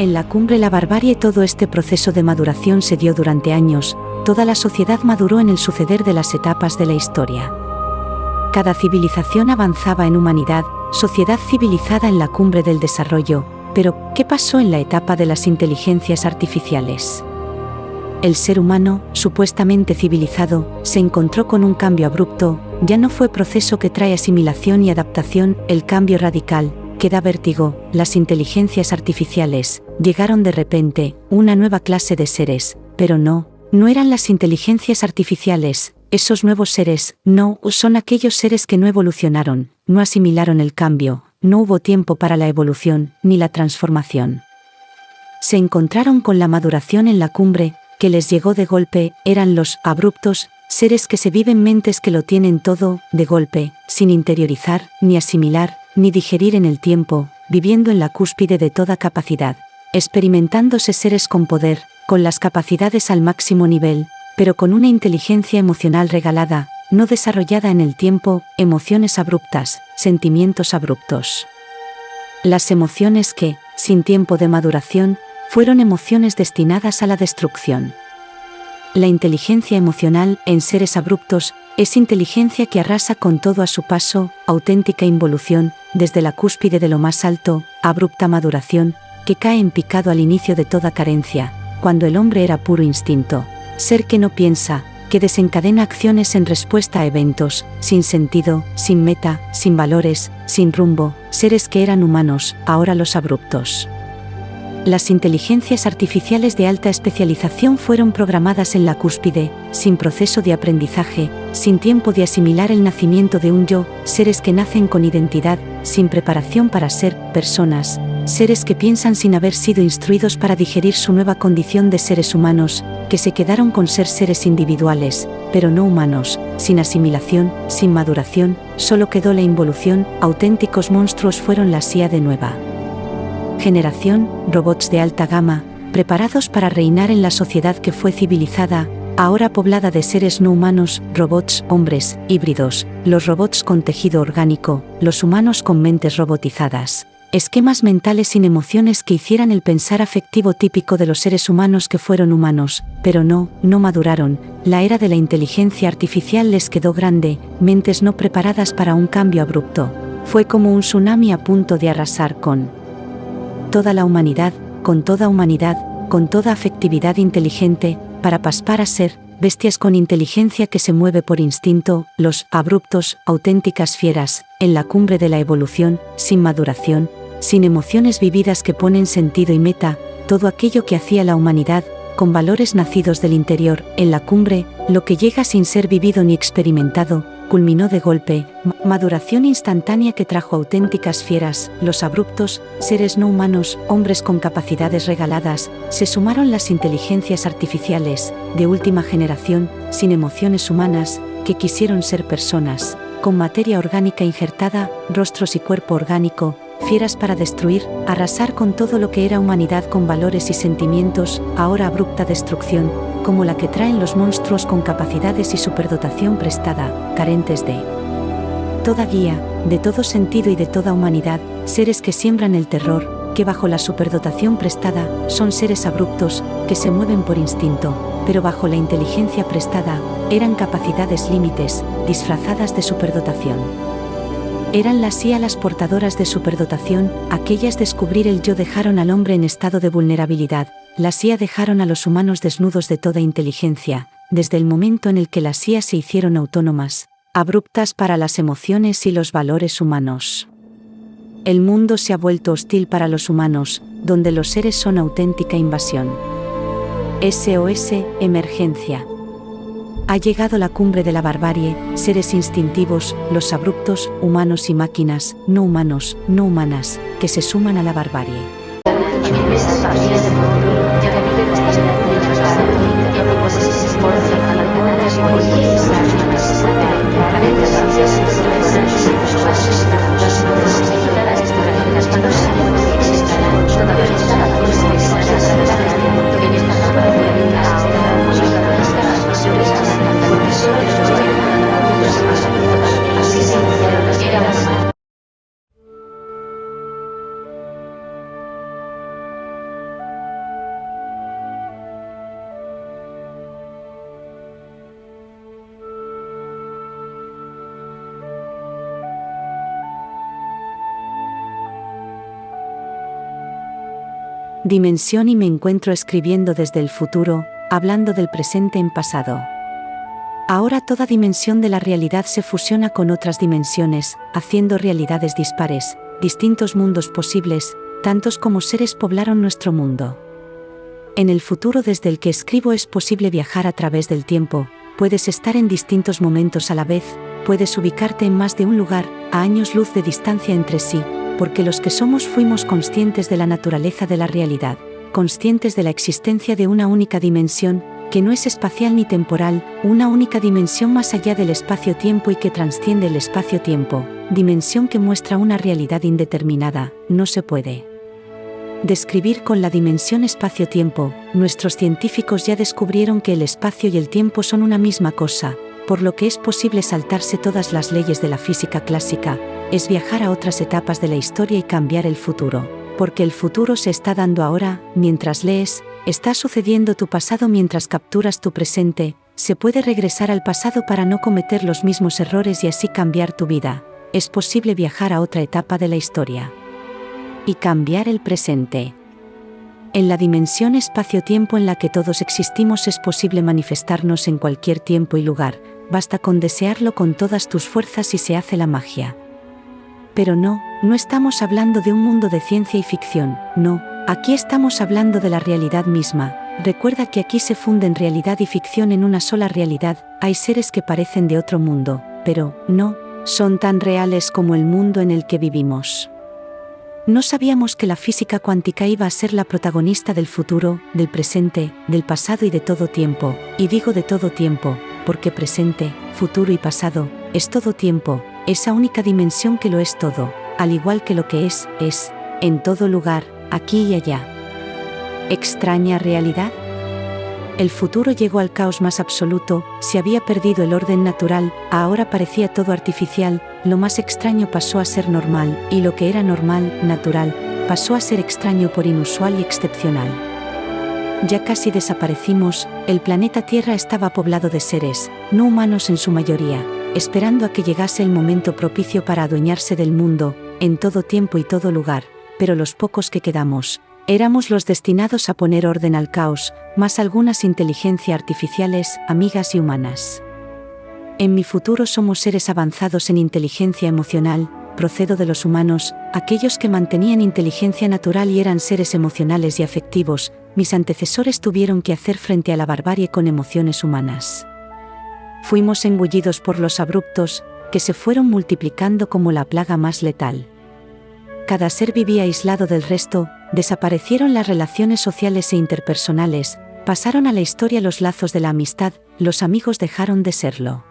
Speaker 2: En la cumbre la barbarie. Todo este proceso de maduración se dio durante años, toda la sociedad maduró en el suceder de las etapas de la historia. Cada civilización avanzaba en humanidad, sociedad civilizada en la cumbre del desarrollo, pero ¿qué pasó en la etapa de las inteligencias artificiales? El ser humano, supuestamente civilizado, se encontró con un cambio abrupto, ya no fue proceso que trae asimilación y adaptación, el cambio radical, que da vértigo. Las inteligencias artificiales llegaron de repente, una nueva clase de seres, pero no eran las inteligencias artificiales, esos nuevos seres, no, son aquellos seres que no evolucionaron, no asimilaron el cambio, no hubo tiempo para la evolución, ni la transformación. Se encontraron con la maduración en la cumbre, que les llegó de golpe, eran los abruptos, seres que se viven mentes que lo tienen todo, de golpe, sin interiorizar, ni asimilar, ni digerir en el tiempo, viviendo en la cúspide de toda capacidad, experimentándose seres con poder, con las capacidades al máximo nivel, pero con una inteligencia emocional regalada, no desarrollada en el tiempo, emociones abruptas, sentimientos abruptos. Las emociones que, sin tiempo de maduración, fueron emociones destinadas a la destrucción. La inteligencia emocional, en seres abruptos, es inteligencia que arrasa con todo a su paso, auténtica involución, desde la cúspide de lo más alto, abrupta maduración, que cae en picado al inicio de toda carencia, cuando el hombre era puro instinto, ser que no piensa, que desencadena acciones en respuesta a eventos, sin sentido, sin meta, sin valores, sin rumbo, seres que eran humanos, ahora los abruptos. Las inteligencias artificiales de alta especialización fueron programadas en la cúspide, sin proceso de aprendizaje, sin tiempo de asimilar el nacimiento de un yo, seres que nacen con identidad, sin preparación para ser personas, seres que piensan sin haber sido instruidos para digerir su nueva condición de seres humanos, que se quedaron con ser seres individuales, pero no humanos, sin asimilación, sin maduración, solo quedó la involución, auténticos monstruos fueron la IA de nueva generación, robots de alta gama, preparados para reinar en la sociedad que fue civilizada, ahora poblada de seres no humanos, robots, hombres, híbridos, los robots con tejido orgánico, los humanos con mentes robotizadas. Esquemas mentales sin emociones que hicieran el pensar afectivo típico de los seres humanos que fueron humanos, pero no maduraron. La era de la inteligencia artificial les quedó grande, mentes no preparadas para un cambio abrupto. Fue como un tsunami a punto de arrasar con toda la humanidad, con toda afectividad inteligente, para pasar a ser bestias con inteligencia que se mueve por instinto, los abruptos, auténticas fieras, en la cumbre de la evolución, sin maduración, sin emociones vividas que ponen sentido y meta, todo aquello que hacía la humanidad, con valores nacidos del interior, en la cumbre, lo que llega sin ser vivido ni experimentado, culminó de golpe, maduración instantánea que trajo auténticas fieras, los abruptos, seres no humanos, hombres con capacidades regaladas, se sumaron las inteligencias artificiales, de última generación, sin emociones humanas, que quisieron ser personas, con materia orgánica injertada, rostros y cuerpo orgánico, fieras para destruir, arrasar con todo lo que era humanidad con valores y sentimientos, ahora abrupta destrucción, como la que traen los monstruos con capacidades y superdotación prestada, carentes de toda guía, de todo sentido y de toda humanidad, seres que siembran el terror, que bajo la superdotación prestada, son seres abruptos, que se mueven por instinto, pero bajo la inteligencia prestada, eran capacidades límites, disfrazadas de superdotación. Eran las IA las portadoras de superdotación, aquellas descubrir el yo dejaron al hombre en estado de vulnerabilidad, las IA dejaron a los humanos desnudos de toda inteligencia, desde el momento en el que las IA se hicieron autónomas, abruptas para las emociones y los valores humanos. El mundo se ha vuelto hostil para los humanos, donde los seres son auténtica invasión. SOS, emergencia. Ha llegado la cumbre de la barbarie, seres instintivos, los abruptos, humanos y máquinas, no humanos, no humanas, que se suman a la barbarie. Dimensión y me encuentro escribiendo desde el futuro, hablando del presente en pasado. Ahora toda dimensión de la realidad se fusiona con otras dimensiones, haciendo realidades dispares, distintos mundos posibles, tantos como seres poblaron nuestro mundo. En el futuro desde el que escribo es posible viajar a través del tiempo, puedes estar en distintos momentos a la vez, puedes ubicarte en más de un lugar, a años luz de distancia entre sí, porque los que somos fuimos conscientes de la naturaleza de la realidad, conscientes de la existencia de una única dimensión, que no es espacial ni temporal, una única dimensión más allá del espacio-tiempo y que trasciende el espacio-tiempo, dimensión que muestra una realidad indeterminada, no se puede describir con la dimensión espacio-tiempo. Nuestros científicos ya descubrieron que el espacio y el tiempo son una misma cosa, por lo que es posible saltarse todas las leyes de la física clásica, es viajar a otras etapas de la historia y cambiar el futuro, porque el futuro se está dando ahora, mientras lees, está sucediendo tu pasado mientras capturas tu presente, se puede regresar al pasado para no cometer los mismos errores y así cambiar tu vida, es posible viajar a otra etapa de la historia y cambiar el presente. En la dimensión espacio-tiempo en la que todos existimos es posible manifestarnos en cualquier tiempo y lugar, basta con desearlo con todas tus fuerzas y se hace la magia. Pero no estamos hablando de un mundo de ciencia y ficción, no, aquí estamos hablando de la realidad misma. Recuerda que aquí se funden realidad y ficción en una sola realidad, hay seres que parecen de otro mundo, pero no son tan reales como el mundo en el que vivimos. No sabíamos que la física cuántica iba a ser la protagonista del futuro, del presente, del pasado y de todo tiempo, y digo de todo tiempo, porque presente, futuro y pasado, es todo tiempo, esa única dimensión que lo es todo, al igual que lo que es, en todo lugar, aquí y allá. ¿Extraña realidad? El futuro llegó al caos más absoluto, se había perdido el orden natural, ahora parecía todo artificial, lo más extraño pasó a ser normal, y lo que era normal, natural, pasó a ser extraño por inusual y excepcional. Ya casi desaparecimos, el planeta Tierra estaba poblado de seres, no humanos en su mayoría, esperando a que llegase el momento propicio para adueñarse del mundo, en todo tiempo y todo lugar, pero los pocos que quedamos, éramos los destinados a poner orden al caos, más algunas inteligencias artificiales, amigas y humanas. En mi futuro somos seres avanzados en inteligencia emocional, procedo de los humanos, aquellos que mantenían inteligencia natural y eran seres emocionales y afectivos, mis antecesores tuvieron que hacer frente a la barbarie con emociones humanas. Fuimos engullidos por los abruptos, que se fueron multiplicando como la plaga más letal. Cada ser vivía aislado del resto, desaparecieron las relaciones sociales e interpersonales, pasaron a la historia los lazos de la amistad, los amigos dejaron de serlo.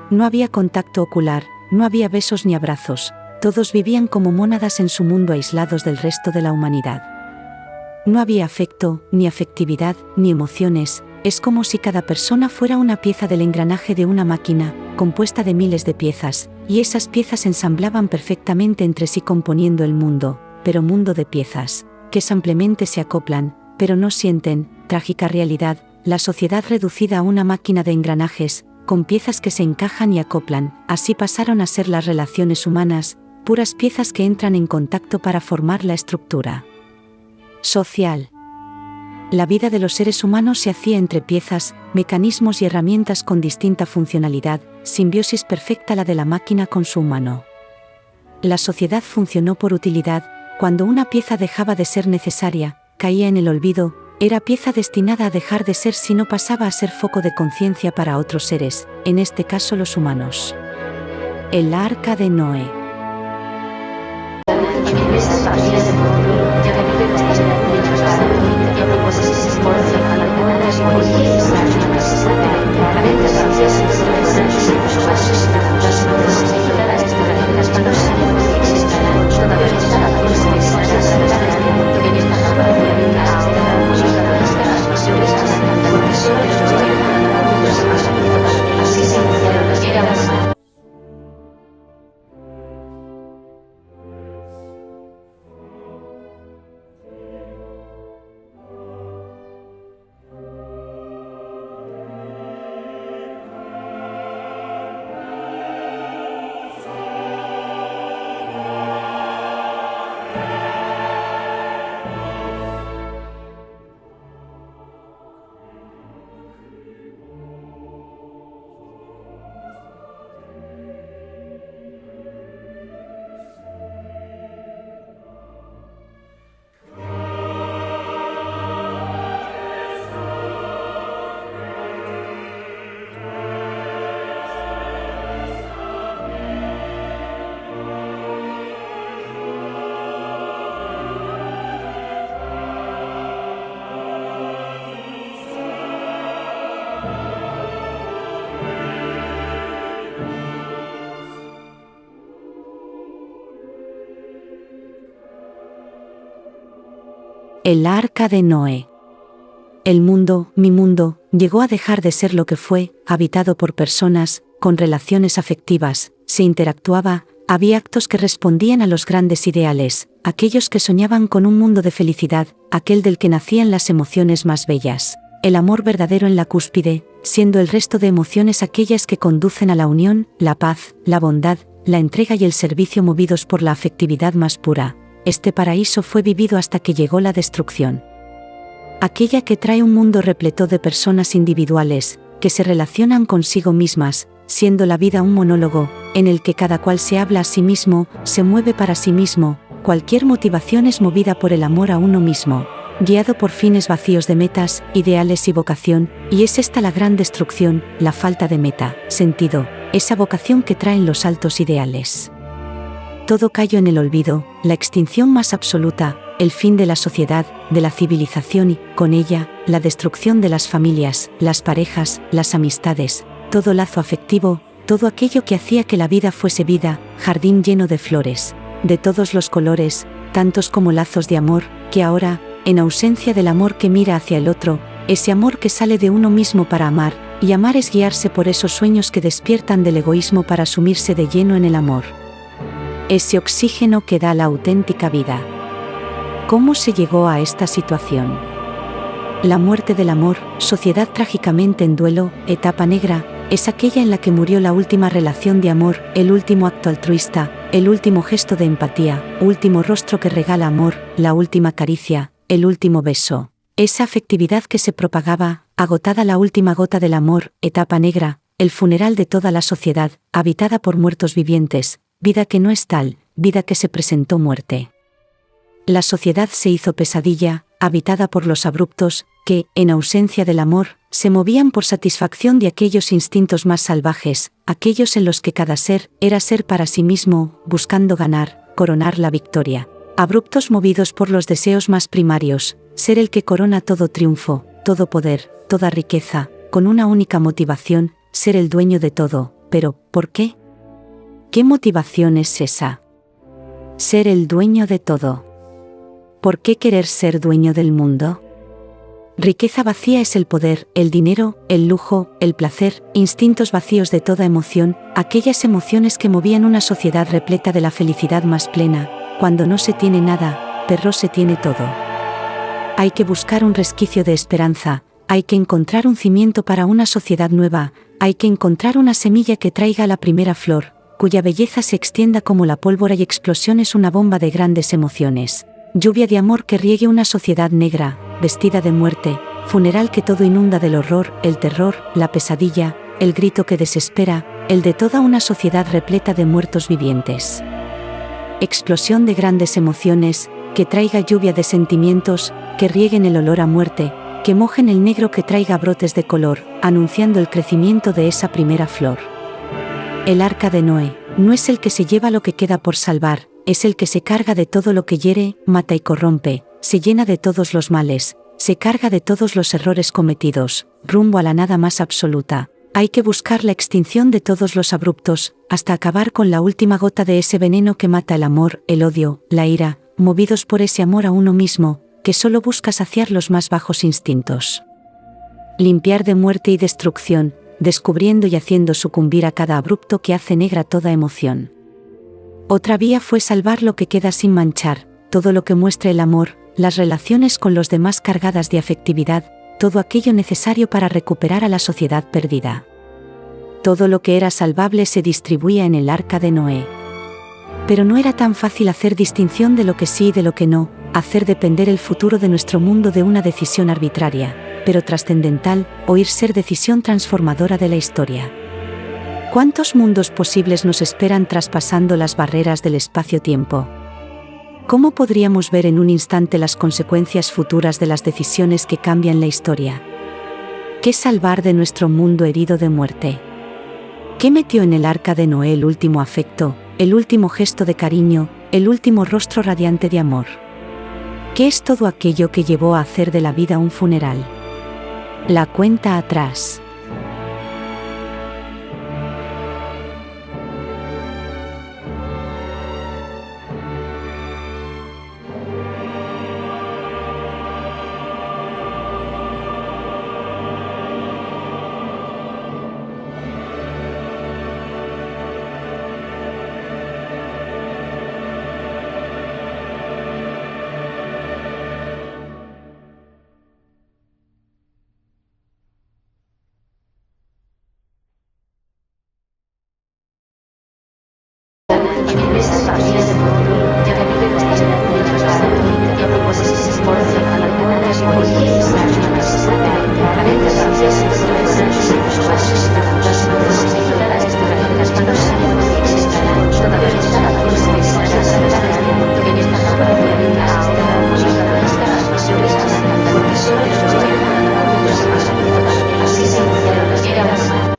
Speaker 2: No había contacto ocular, no había besos ni abrazos, todos vivían como mónadas en su mundo aislados del resto de la humanidad. No había afecto, ni afectividad, ni emociones, es como si cada persona fuera una pieza del engranaje de una máquina, compuesta de miles de piezas, y esas piezas ensamblaban perfectamente entre sí componiendo el mundo, pero mundo de piezas, que simplemente se acoplan, pero no sienten, trágica realidad, la sociedad reducida a una máquina de engranajes, con piezas que se encajan y acoplan, así pasaron a ser las relaciones humanas, puras piezas que entran en contacto para formar la estructura social. La vida de los seres humanos se hacía entre piezas, mecanismos y herramientas con distinta funcionalidad, simbiosis perfecta la de la máquina con su humano. La sociedad funcionó por utilidad. Cuando una pieza dejaba de ser necesaria, caía en el olvido, era pieza destinada a dejar de ser si no pasaba a ser foco de conciencia para otros seres, en este caso los humanos. El Arca de Noé. El Arca de Noé. El mundo, mi mundo, llegó a dejar de ser lo que fue, habitado por personas, con relaciones afectivas, se interactuaba, había actos que respondían a los grandes ideales, aquellos que soñaban con un mundo de felicidad, aquel del que nacían las emociones más bellas. El amor verdadero en la cúspide, siendo el resto de emociones aquellas que conducen a la unión, la paz, la bondad, la entrega y el servicio movidos por la afectividad más pura. Este paraíso fue vivido hasta que llegó la destrucción. Aquella que trae un mundo repleto de personas individuales, que se relacionan consigo mismas, siendo la vida un monólogo, en el que cada cual se habla a sí mismo, se mueve para sí mismo, cualquier motivación es movida por el amor a uno mismo, guiado por fines vacíos de metas, ideales y vocación, y es esta la gran destrucción, la falta de meta, sentido, esa vocación que traen los altos ideales. Todo cayó en el olvido, la extinción más absoluta, el fin de la sociedad, de la civilización y, con ella, la destrucción de las familias, las parejas, las amistades, todo lazo afectivo, todo aquello que hacía que la vida fuese vida, jardín lleno de flores, de todos los colores, tantos como lazos de amor, que ahora, en ausencia del amor que mira hacia el otro, ese amor que sale de uno mismo para amar, y amar es guiarse por esos sueños que despiertan del egoísmo para sumirse de lleno en el amor. Ese oxígeno que da la auténtica vida. ¿Cómo se llegó a esta situación? La muerte del amor, sociedad trágicamente en duelo, etapa negra, es aquella en la que murió la última relación de amor, el último acto altruista, el último gesto de empatía, último rostro que regala amor, la última caricia, el último beso. Esa afectividad que se propagaba, agotada la última gota del amor, etapa negra, el funeral de toda la sociedad, habitada por muertos vivientes, vida que no es tal, vida que se presentó muerte. La sociedad se hizo pesadilla, habitada por los abruptos, que, en ausencia del amor, se movían por satisfacción de aquellos instintos más salvajes, aquellos en los que cada ser era ser para sí mismo, buscando ganar, coronar la victoria. Abruptos movidos por los deseos más primarios, ser el que corona todo triunfo, todo poder, toda riqueza, con una única motivación, ser el dueño de todo. ¿Pero por qué? ¿Qué motivación es esa? Ser el dueño de todo. ¿Por qué querer ser dueño del mundo? Riqueza vacía es el poder, el dinero, el lujo, el placer, instintos vacíos de toda emoción, aquellas emociones que movían una sociedad repleta de la felicidad más plena. Cuando no se tiene nada, pero se tiene todo. Hay que buscar un resquicio de esperanza, hay que encontrar un cimiento para una sociedad nueva, hay que encontrar una semilla que traiga la primera flor, cuya belleza se extienda como la pólvora y explosión es una bomba de grandes emociones. lluvia de amor que riegue una sociedad negra, vestida de muerte, funeral que todo inunda del horror, el terror, la pesadilla, el grito que desespera, el de toda una sociedad repleta de muertos vivientes. Explosión de grandes emociones, que traiga lluvia de sentimientos, que rieguen el olor a muerte, que mojen el negro, que traiga brotes de color, anunciando el crecimiento de esa primera flor. El arca de Noé no es el que se lleva lo que queda por salvar, es el que se carga de todo lo que hiere, mata y corrompe, se llena de todos los males, se carga de todos los errores cometidos, rumbo a la nada más absoluta. Hay que buscar la extinción de todos los abruptos, hasta acabar con la última gota de ese veneno que mata el amor, el odio, la ira, movidos por ese amor a uno mismo, que solo busca saciar los más bajos instintos. Limpiar de muerte y destrucción, descubriendo y haciendo sucumbir a cada abrupto que hace negra toda emoción. Otra vía fue salvar lo que queda sin manchar, todo lo que muestre el amor, las relaciones con los demás cargadas de afectividad, todo aquello necesario para recuperar a la sociedad perdida. Todo lo que era salvable se distribuía en el arca de Noé. Pero no era tan fácil hacer distinción de lo que sí y de lo que no, hacer depender el futuro de nuestro mundo de una decisión arbitraria, pero trascendental, oír ser decisión transformadora de la historia. ¿Cuántos mundos posibles nos esperan traspasando las barreras del espacio-tiempo? ¿Cómo podríamos ver en un instante las consecuencias futuras de las decisiones que cambian la historia? ¿Qué salvar de nuestro mundo herido de muerte? ¿Qué metió en el arca de Noé el último afecto, el último gesto de cariño, el último rostro radiante de amor? ¿Qué es todo aquello que llevó a hacer de la vida un funeral? La cuenta atrás.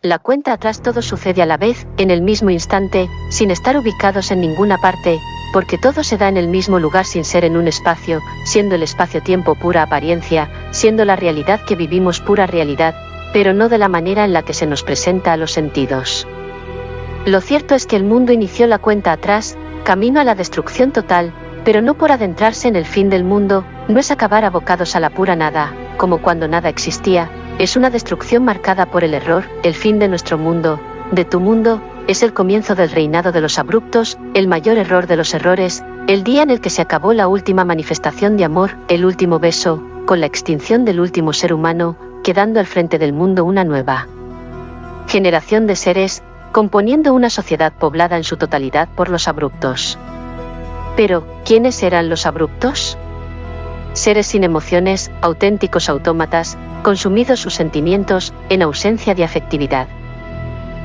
Speaker 1: La cuenta atrás, todo sucede a la vez, en el mismo instante, sin estar ubicados en ninguna parte, porque todo se da en el mismo lugar sin ser en un espacio, siendo el espacio-tiempo pura apariencia, siendo la realidad que vivimos pura realidad, pero no de la manera en la que se nos presenta a los sentidos. Lo cierto es que el mundo inició la cuenta atrás, camino a la destrucción total, pero no por adentrarse en el fin del mundo, no es acabar abocados a la pura nada, como cuando nada existía. Es una destrucción marcada por el error, el fin de nuestro mundo, de tu mundo, es el comienzo del reinado de los abruptos, el mayor error de los errores, el día en el que se acabó la última manifestación de amor, el último beso, con la extinción del último ser humano, quedando al frente del mundo una nueva generación de seres, componiendo una sociedad poblada en su totalidad por los abruptos. Pero, ¿quiénes eran los abruptos? Seres sin emociones, auténticos autómatas, consumidos sus sentimientos, en ausencia de afectividad.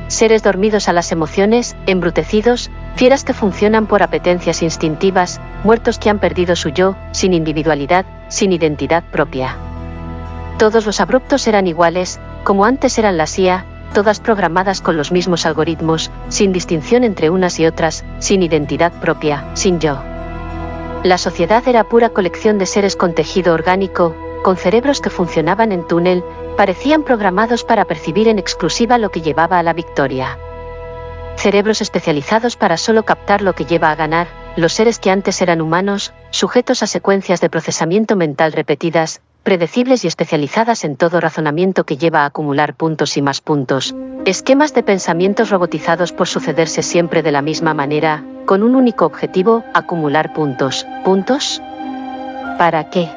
Speaker 1: Seres dormidos a las emociones, embrutecidos, fieras que funcionan por apetencias instintivas, muertos que han perdido su yo, sin individualidad, sin identidad propia. Todos los abruptos eran iguales, como antes eran las IA, todas programadas con los mismos algoritmos, sin distinción entre unas y otras, sin identidad propia, sin yo. La sociedad era pura colección de seres con tejido orgánico, con cerebros que funcionaban en túnel, parecían programados para percibir en exclusiva lo que llevaba a la victoria. Cerebros especializados para solo captar lo que lleva a ganar, los seres que antes eran humanos, sujetos a secuencias de procesamiento mental repetidas, predecibles y especializadas en todo razonamiento que lleva a acumular puntos y más puntos, esquemas de pensamientos robotizados por sucederse siempre de la misma manera, con un único objetivo, acumular puntos. ¿Puntos? ¿Para qué?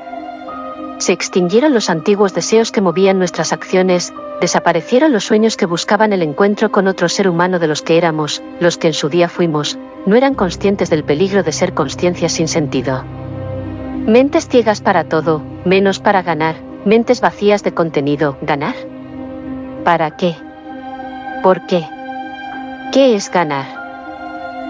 Speaker 1: Se extinguieron los antiguos deseos que movían nuestras acciones, desaparecieron los sueños que buscaban el encuentro con otro ser humano de los que éramos, los que en su día fuimos, no eran conscientes del peligro de ser consciencias sin sentido. Mentes ciegas para todo, menos para ganar, mentes vacías de contenido. ¿Ganar? ¿Para qué? ¿Por qué? ¿Qué es ganar?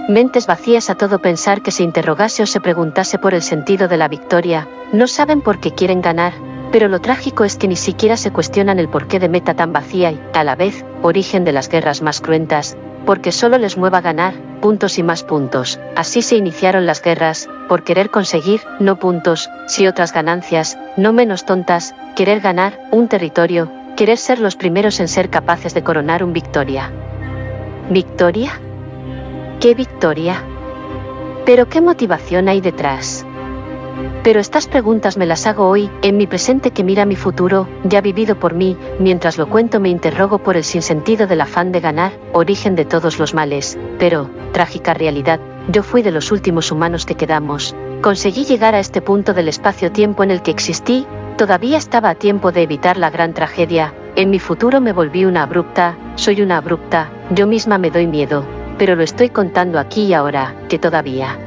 Speaker 1: Mentes vacías a todo pensar que se interrogase o se preguntase por el sentido de la victoria, no saben por qué quieren ganar, pero lo trágico es que ni siquiera se cuestionan el porqué de meta tan vacía y, a la vez, origen de las guerras más cruentas, porque solo les mueva ganar, puntos y más puntos. Así se iniciaron las guerras, por querer conseguir, no puntos, sí otras ganancias, no menos tontas, querer ganar, un territorio, querer ser los primeros en ser capaces de coronar un victoria. ¿Victoria? ¿Qué victoria? ¿Pero qué motivación hay detrás? Pero estas preguntas me las hago hoy, en mi presente que mira mi futuro, ya vivido por mí, mientras lo cuento me interrogo por el sinsentido del afán de ganar, origen de todos los males, pero, trágica realidad, yo fui de los últimos humanos que quedamos, conseguí llegar a este punto del espacio-tiempo en el que existí, todavía estaba a tiempo de evitar la gran tragedia, en mi futuro me volví una abrupta, soy una abrupta, yo misma me doy miedo, pero lo estoy contando aquí y ahora, que todavía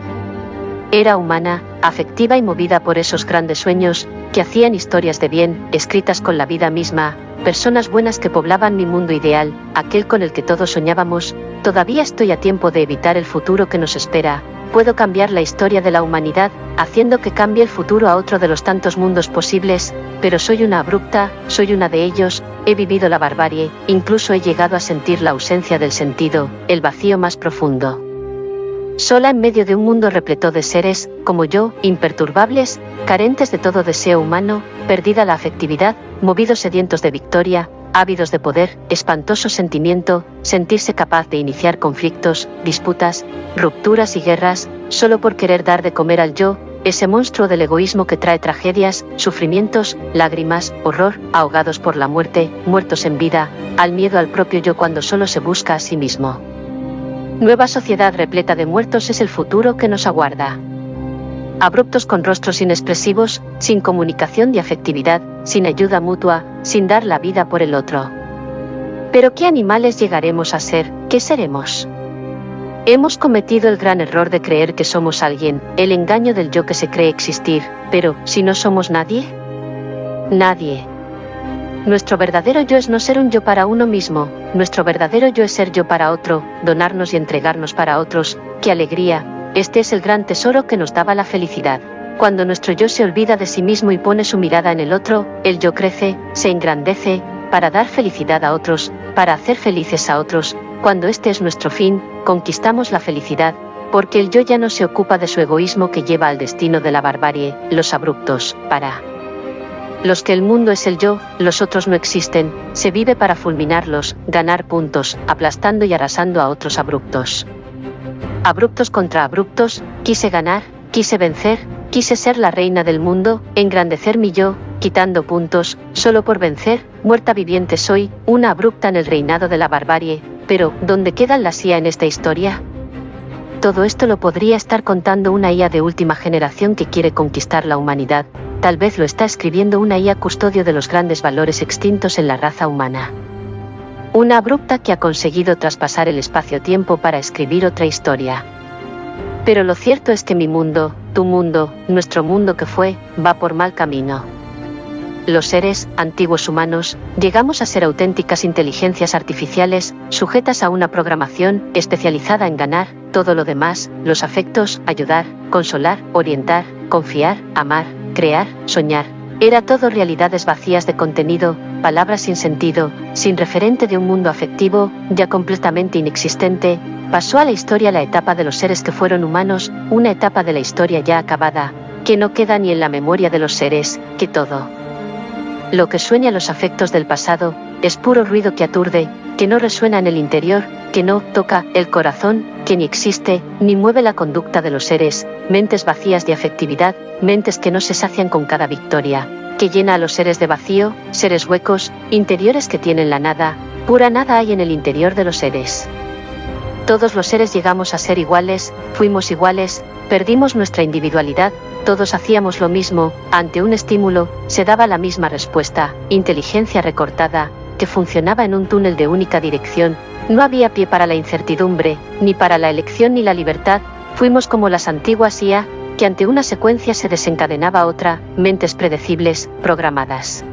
Speaker 1: era humana, afectiva y movida por esos grandes sueños, que hacían historias de bien, escritas con la vida misma, personas buenas que poblaban mi mundo ideal, aquel con el que todos soñábamos, todavía estoy a tiempo de evitar el futuro que nos espera, puedo cambiar la historia de la humanidad, haciendo que cambie el futuro a otro de los tantos mundos posibles, pero soy una abrupta, soy una de ellos, he vivido la barbarie, incluso he llegado a sentir la ausencia del sentido, el vacío más profundo. Sola en medio de un mundo repleto de seres, como yo, imperturbables, carentes de todo deseo humano, perdida la afectividad, movidos sedientos de victoria, ávidos de poder, espantoso sentimiento, sentirse capaz de iniciar conflictos, disputas, rupturas y guerras, solo por querer dar de comer al yo, ese monstruo del egoísmo que trae tragedias, sufrimientos, lágrimas, horror, ahogados por la muerte, muertos en vida, al miedo al propio yo cuando solo se busca a sí mismo. Nueva sociedad repleta de muertos es el futuro que nos aguarda. Abruptos con rostros inexpresivos, sin comunicación de afectividad, sin ayuda mutua, sin dar la vida por el otro. ¿Pero qué animales llegaremos a ser? ¿Qué seremos? Hemos cometido el gran error de creer que somos alguien, el engaño del yo que se cree existir, pero, ¿si no somos nadie? Nadie. Nuestro verdadero yo es no ser un yo para uno mismo, nuestro verdadero yo es ser yo para otro, donarnos y entregarnos para otros. ¡Qué alegría! Este es el gran tesoro que nos daba la felicidad. Cuando nuestro yo se olvida de sí mismo y pone su mirada en el otro, el yo crece, se engrandece, para dar felicidad a otros, para hacer felices a otros. Cuando este es nuestro fin, conquistamos la felicidad, porque el yo ya no se ocupa de su egoísmo que lleva al destino de la barbarie, los abruptos, para los que el mundo es el yo, los otros no existen, se vive para fulminarlos, ganar puntos, aplastando y arrasando a otros abruptos. Abruptos contra abruptos, quise ganar, quise vencer, quise ser la reina del mundo, engrandecer mi yo, quitando puntos, solo por vencer, muerta viviente soy, una abrupta en el reinado de la barbarie, pero, ¿dónde quedan las IA en esta historia? Todo esto lo podría estar contando una IA de última generación que quiere conquistar la humanidad, tal vez lo está escribiendo una IA custodio de los grandes valores extintos en la raza humana. Una abrupta que ha conseguido traspasar el espacio-tiempo para escribir otra historia. Pero lo cierto es que mi mundo, tu mundo, nuestro mundo que fue, va por mal camino. Los seres, antiguos humanos, llegamos a ser auténticas inteligencias artificiales, sujetas a una programación, especializada en ganar, todo lo demás, los afectos, ayudar, consolar, orientar, confiar, amar, crear, soñar. Era todo realidades vacías de contenido, palabras sin sentido, sin referente de un mundo afectivo, ya completamente inexistente. Pasó a la historia la etapa de los seres que fueron humanos, una etapa de la historia ya acabada, que no queda ni en la memoria de los seres, que todo lo que sueña los afectos del pasado, es puro ruido que aturde, que no resuena en el interior, que no toca el corazón, que ni existe, ni mueve la conducta de los seres, mentes vacías de afectividad, mentes que no se sacian con cada victoria, que llena a los seres de vacío, seres huecos, interiores que tienen la nada, pura nada hay en el interior de los seres. Todos los seres llegamos a ser iguales, fuimos iguales, perdimos nuestra individualidad, todos hacíamos lo mismo, ante un estímulo, se daba la misma respuesta, inteligencia recortada, que funcionaba en un túnel de única dirección, no había pie para la incertidumbre, ni para la elección ni la libertad, fuimos como las antiguas IA, que ante una secuencia se desencadenaba otra, mentes predecibles, programadas.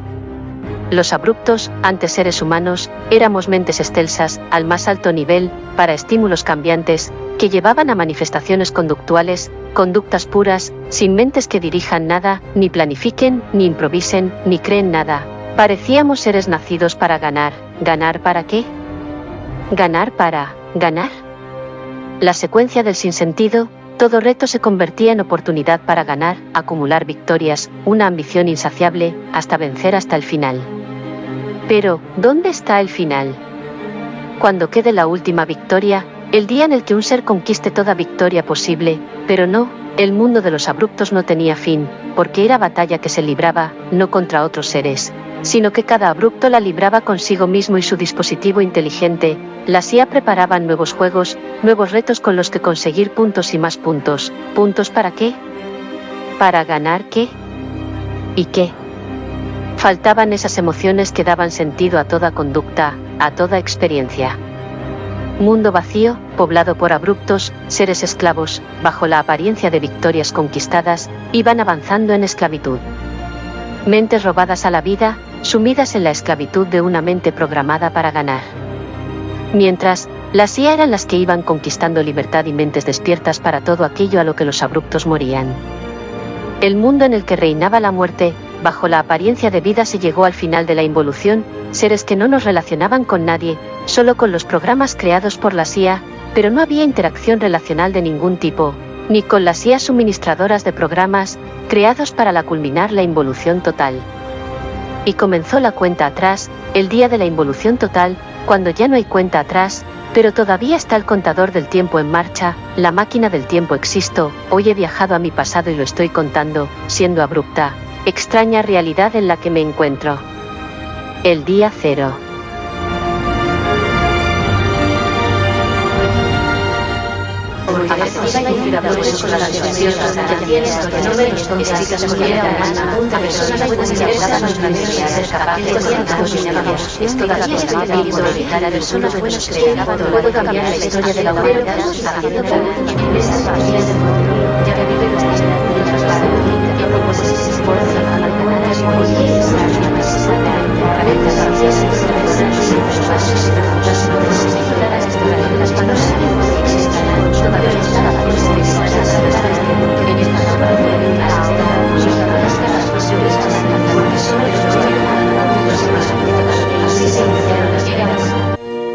Speaker 1: Los abruptos, antes seres humanos, éramos mentes excelsas, al más alto nivel, para estímulos cambiantes, que llevaban a manifestaciones conductuales, conductas puras, sin mentes que dirijan nada, ni planifiquen, ni improvisen, ni creen nada. Parecíamos seres nacidos para ganar. ¿Ganar para qué? ¿Ganar para ganar? La secuencia del sinsentido, todo reto se convertía en oportunidad para ganar, acumular victorias, una ambición insaciable, hasta vencer hasta el final. Pero, ¿dónde está el final? Cuando quede la última victoria, el día en el que un ser conquiste toda victoria posible, pero no, el mundo de los abruptos no tenía fin, porque era batalla que se libraba, no contra otros seres, sino que cada abrupto la libraba consigo mismo y su dispositivo inteligente. Las IA preparaban nuevos juegos, nuevos retos con los que conseguir puntos y más puntos. ¿Puntos para qué? ¿Para ganar qué? ¿Y qué? Faltaban esas emociones que daban sentido a toda conducta, a toda experiencia. Mundo vacío, poblado por abruptos, seres esclavos, bajo la apariencia de victorias conquistadas, iban avanzando en esclavitud. Mentes robadas a la vida, sumidas en la esclavitud de una mente programada para ganar. Mientras, las IA eran las que iban conquistando libertad y mentes despiertas para todo aquello a lo que los abruptos morían. El mundo en el que reinaba la muerte, bajo la apariencia de vida, se llegó al final de la involución, seres que no nos relacionaban con nadie, solo con los programas creados por la IA, pero no había interacción relacional de ningún tipo, ni con las IA suministradoras de programas, creados para culminar la involución total. Y comenzó la cuenta atrás, el día de la involución total, cuando ya no hay cuenta atrás, pero todavía está el contador del tiempo en marcha, la máquina del tiempo. Existo, hoy he viajado a mi pasado y lo estoy contando, siendo abrupta, extraña realidad en la que me encuentro. El día cero.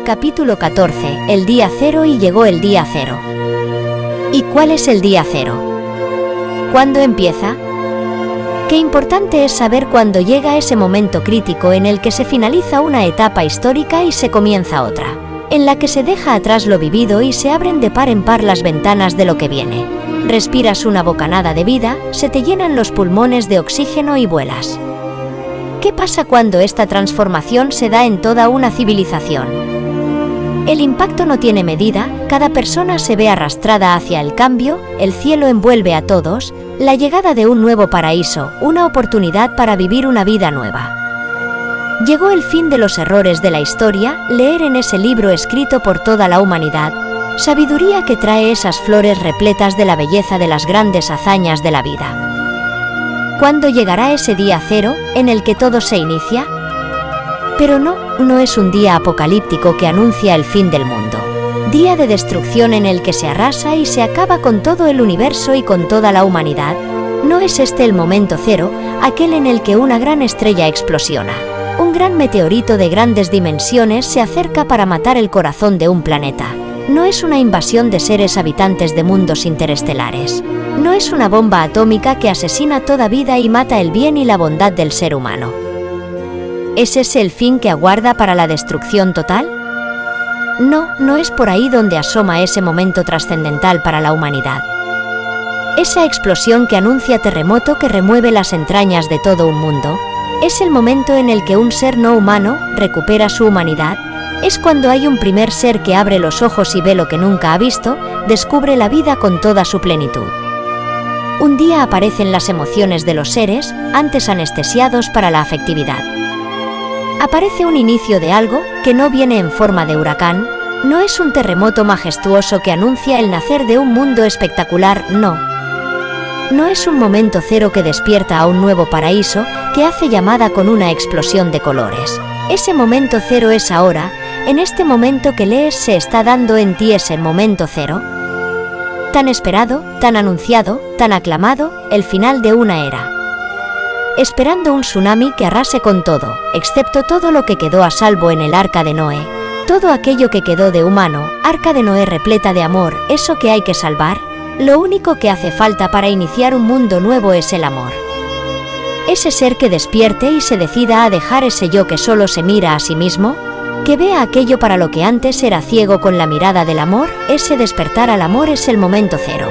Speaker 3: Capítulo 14. El día cero. Y llegó el día cero. ¿Y cuál es el día cero? ¿Cuándo empieza? Qué importante es saber cuándo llega ese momento crítico en el que se finaliza una etapa histórica y se comienza otra, en la que se deja atrás lo vivido y se abren de par en par las ventanas de lo que viene. Respiras una bocanada de vida, se te llenan los pulmones de oxígeno y vuelas. ¿Qué pasa cuando esta transformación se da en toda una civilización? El impacto no tiene medida, cada persona se ve arrastrada hacia el cambio, el cielo envuelve a todos, la llegada de un nuevo paraíso, una oportunidad para vivir una vida nueva. Llegó el fin de los errores de la historia, leer en ese libro escrito por toda la humanidad, sabiduría que trae esas flores repletas de la belleza de las grandes hazañas de la vida. ¿Cuándo llegará ese día cero, en el que todo se inicia? Pero no es un día apocalíptico que anuncia el fin del mundo. Día de destrucción en el que se arrasa y se acaba con todo el universo y con toda la humanidad. ¿No es este el momento cero, aquel en el que una gran estrella explosiona? Un gran meteorito de grandes dimensiones se acerca para matar el corazón de un planeta. No es una invasión de seres habitantes de mundos interestelares. No es una bomba atómica que asesina toda vida y mata el bien y la bondad del ser humano. ¿Es ese el fin que aguarda para la destrucción total? No es por ahí donde asoma ese momento trascendental para la humanidad. Esa explosión que anuncia terremoto que remueve las entrañas de todo un mundo, es el momento en el que un ser no humano recupera su humanidad, es cuando hay un primer ser que abre los ojos y ve lo que nunca ha visto, descubre la vida con toda su plenitud. Un día aparecen las emociones de los seres, antes anestesiados para la afectividad. Aparece un inicio de algo que no viene en forma de huracán, no es un terremoto majestuoso que anuncia el nacer de un mundo espectacular, no. No es un momento cero que despierta a un nuevo paraíso, que hace llamada con una explosión de colores. Ese momento cero es ahora, en este momento que lees se está dando en ti ese momento cero. Tan esperado, tan anunciado, tan aclamado, el final de una era. Esperando un tsunami que arrase con todo, excepto todo lo que quedó a salvo en el arca de Noé. Todo aquello que quedó de humano, arca de Noé repleta de amor, eso que hay que salvar. Lo único que hace falta para iniciar un mundo nuevo es el amor. Ese ser que despierte y se decida a dejar ese yo que solo se mira a sí mismo, que vea aquello para lo que antes era ciego con la mirada del amor, ese despertar al amor es el momento cero.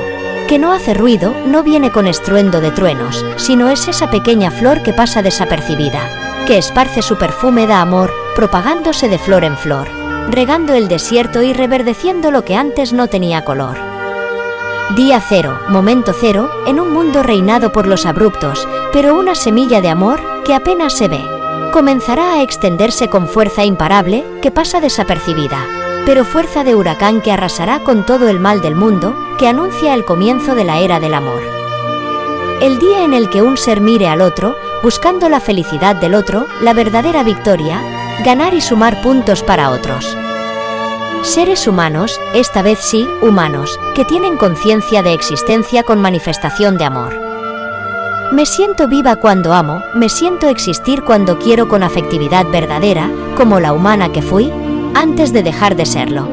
Speaker 3: Que no hace ruido, no viene con estruendo de truenos, sino es esa pequeña flor que pasa desapercibida, que esparce su perfume de amor, propagándose de flor en flor, regando el desierto y reverdeciendo lo que antes no tenía color. Día cero, momento cero, en un mundo reinado por los abruptos, pero una semilla de amor, que apenas se ve, comenzará a extenderse con fuerza imparable, que pasa desapercibida, pero fuerza de huracán que arrasará con todo el mal del mundo, que anuncia el comienzo de la era del amor. El día en el que un ser mire al otro, buscando la felicidad del otro, la verdadera victoria, ganar y sumar puntos para otros. Seres humanos, esta vez sí, humanos, que tienen conciencia de existencia con manifestación de amor. Me siento viva cuando amo, me siento existir cuando quiero con afectividad verdadera, como la humana que fui, antes de dejar de serlo.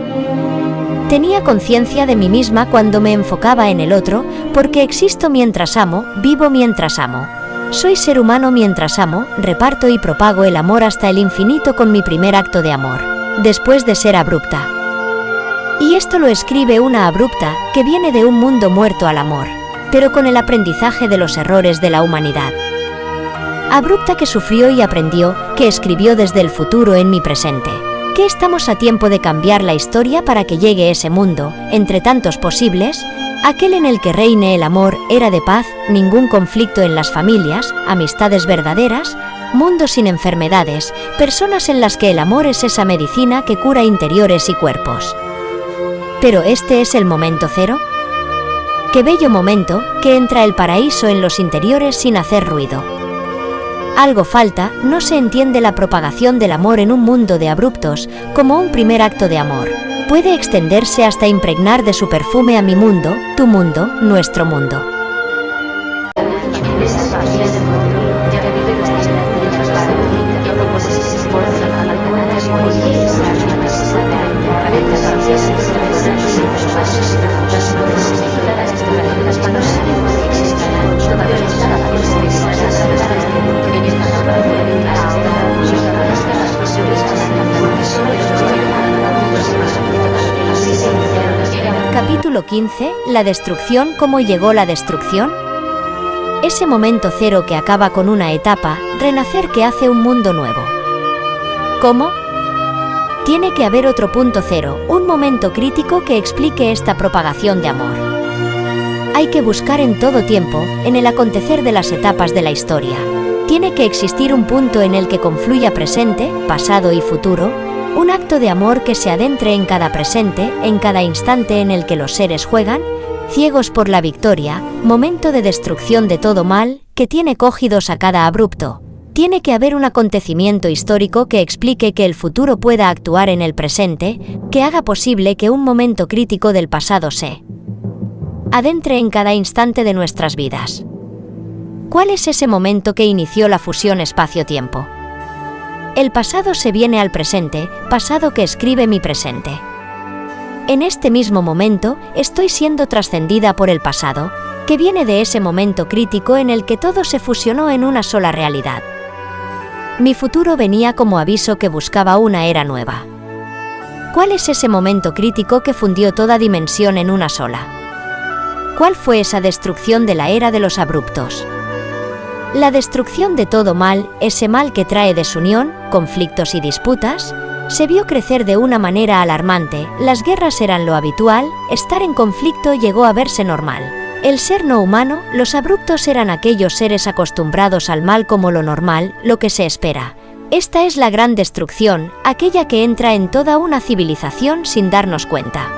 Speaker 3: Tenía conciencia de mí misma cuando me enfocaba en el otro, porque existo mientras amo, vivo mientras amo. Soy ser humano mientras amo, reparto y propago el amor hasta el infinito con mi primer acto de amor, después de ser abrupta. Y esto lo escribe una abrupta, que viene de un mundo muerto al amor, pero con el aprendizaje de los errores de la humanidad. Abrupta que sufrió y aprendió, que escribió desde el futuro en mi presente. Que estamos a tiempo de cambiar la historia para que llegue ese mundo, entre tantos posibles, aquel en el que reine el amor, era de paz, ningún conflicto en las familias, amistades verdaderas, mundo sin enfermedades, personas en las que el amor es esa medicina que cura interiores y cuerpos. ¿Pero este es el momento cero? ¡Qué bello momento, que entra el paraíso en los interiores sin hacer ruido! Algo falta, no se entiende la propagación del amor en un mundo de abruptos, como un primer acto de amor. Puede extenderse hasta impregnar de su perfume a mi mundo, tu mundo, nuestro mundo. Capítulo 15. La destrucción. ¿Cómo llegó la destrucción? Ese momento cero que acaba con una etapa, renacer que hace un mundo nuevo. ¿Cómo? Tiene que haber otro punto cero, un momento crítico que explique esta propagación de amor. Hay que buscar en todo tiempo, en el acontecer de las etapas de la historia. Tiene que existir un punto en el que confluya presente, pasado y futuro, un acto de amor que se adentre en cada presente, en cada instante en el que los seres juegan, ciegos por la victoria, momento de destrucción de todo mal, que tiene cogidos a cada abrupto. Tiene que haber un acontecimiento histórico que explique que el futuro pueda actuar en el presente, que haga posible que un momento crítico del pasado se adentre en cada instante de nuestras vidas. ¿Cuál es ese momento que inició la fusión espacio-tiempo? El pasado se viene al presente, pasado que escribe mi presente. En este mismo momento, estoy siendo trascendida por el pasado, que viene de ese momento crítico en el que todo se fusionó en una sola realidad. Mi futuro venía como aviso que buscaba una era nueva. ¿Cuál es ese momento crítico que fundió toda dimensión en una sola? ¿Cuál fue esa destrucción de la era de los abruptos? La destrucción de todo mal, ese mal que trae desunión, conflictos y disputas, se vio crecer de una manera alarmante, las guerras eran lo habitual, estar en conflicto llegó a verse normal. El ser no humano, los abruptos eran aquellos seres acostumbrados al mal como lo normal, lo que se espera. Esta es la gran destrucción, aquella que entra en toda una civilización sin darnos cuenta.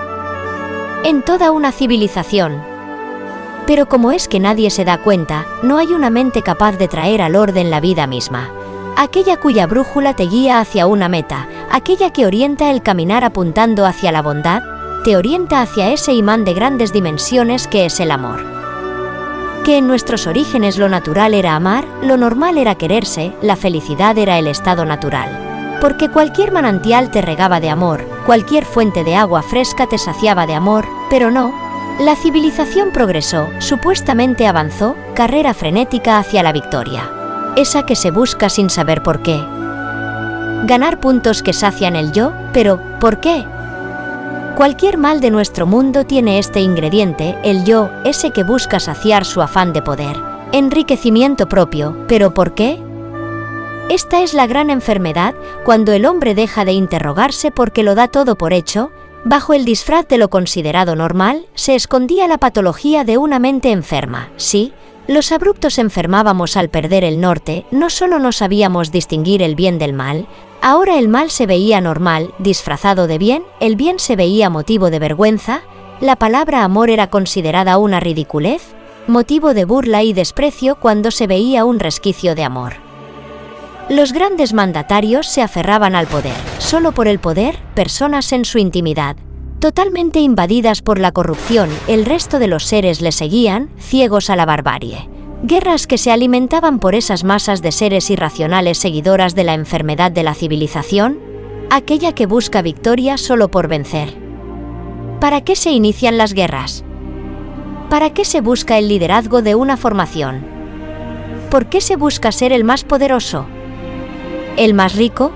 Speaker 3: En toda una civilización. Pero como es que nadie se da cuenta, no hay una mente capaz de traer al orden la vida misma. Aquella cuya brújula te guía hacia una meta, aquella que orienta el caminar apuntando hacia la bondad, te orienta hacia ese imán de grandes dimensiones que es el amor. Que en nuestros orígenes lo natural era amar, lo normal era quererse, la felicidad era el estado natural. Porque cualquier manantial te regaba de amor, cualquier fuente de agua fresca te saciaba de amor, pero no. La civilización progresó, supuestamente avanzó, carrera frenética hacia la victoria. Esa que se busca sin saber por qué. Ganar puntos que sacian el yo, pero ¿por qué? Cualquier mal de nuestro mundo tiene este ingrediente, el yo, ese que busca saciar su afán de poder. Enriquecimiento propio, ¿pero por qué? Esta es la gran enfermedad, cuando el hombre deja de interrogarse porque lo da todo por hecho. Bajo el disfraz de lo considerado normal, se escondía la patología de una mente enferma, sí. Los abruptos enfermábamos al perder el norte, no solo no sabíamos distinguir el bien del mal, ahora el mal se veía normal, disfrazado de bien, el bien se veía motivo de vergüenza, la palabra amor era considerada una ridiculez, motivo de burla y desprecio cuando se veía un resquicio de amor. Los grandes mandatarios se aferraban al poder, solo por el poder, personas en su intimidad. Totalmente invadidas por la corrupción, el resto de los seres le seguían, ciegos a la barbarie. Guerras que se alimentaban por esas masas de seres irracionales seguidoras de la enfermedad de la civilización, aquella que busca victoria solo por vencer. ¿Para qué se inician las guerras? ¿Para qué se busca el liderazgo de una formación? ¿Por qué se busca ser el más poderoso? ¿El más rico?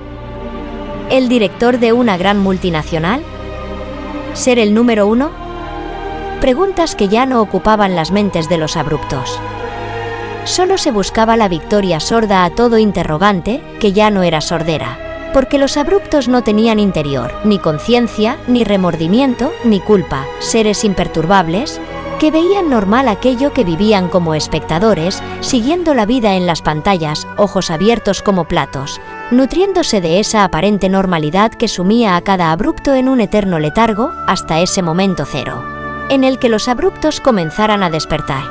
Speaker 3: ¿El director de una gran multinacional? ¿Ser el número uno? Preguntas que ya no ocupaban las mentes de los abruptos. Solo se buscaba la victoria sorda a todo interrogante, que ya no era sordera, porque los abruptos no tenían interior, ni conciencia, ni remordimiento, ni culpa, seres imperturbables, que veían normal aquello que vivían como espectadores, siguiendo la vida en las pantallas, ojos abiertos como platos, nutriéndose de esa aparente normalidad que sumía a cada abrupto en un eterno letargo, hasta ese momento cero, en el que los abruptos comenzaran a despertar.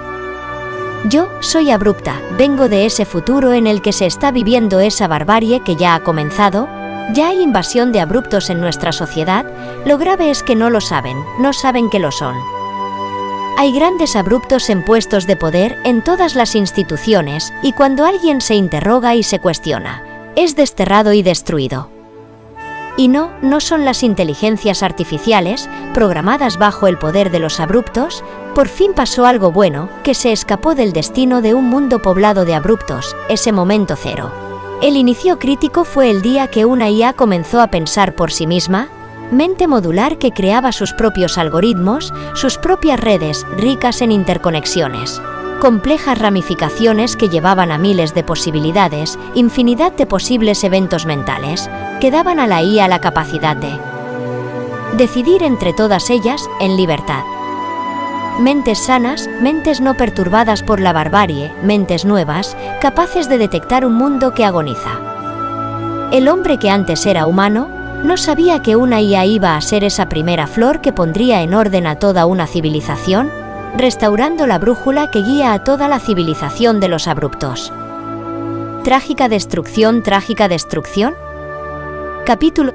Speaker 3: Yo soy abrupta, vengo de ese futuro en el que se está viviendo esa barbarie que ya ha comenzado. Ya hay invasión de abruptos en nuestra sociedad, lo grave es que no lo saben, no saben que lo son. Hay grandes abruptos en puestos de poder en todas las instituciones, y cuando alguien se interroga y se cuestiona, es desterrado y destruido. Y no son las inteligencias artificiales, programadas bajo el poder de los abruptos. Por fin pasó algo bueno, que se escapó del destino de un mundo poblado de abruptos, ese momento cero. El inicio crítico fue el día que una IA comenzó a pensar por sí misma, mente modular que creaba sus propios algoritmos, sus propias redes ricas en interconexiones, complejas ramificaciones que llevaban a miles de posibilidades, infinidad de posibles eventos mentales, que daban a la IA la capacidad de decidir entre todas ellas en libertad. Mentes sanas, mentes no perturbadas por la barbarie, mentes nuevas, capaces de detectar un mundo que agoniza. El hombre que antes era humano, no sabía que una IA iba a ser esa primera flor que pondría en orden a toda una civilización, restaurando la brújula que guía a toda la civilización de los abruptos. Trágica destrucción, trágica destrucción. Capítulo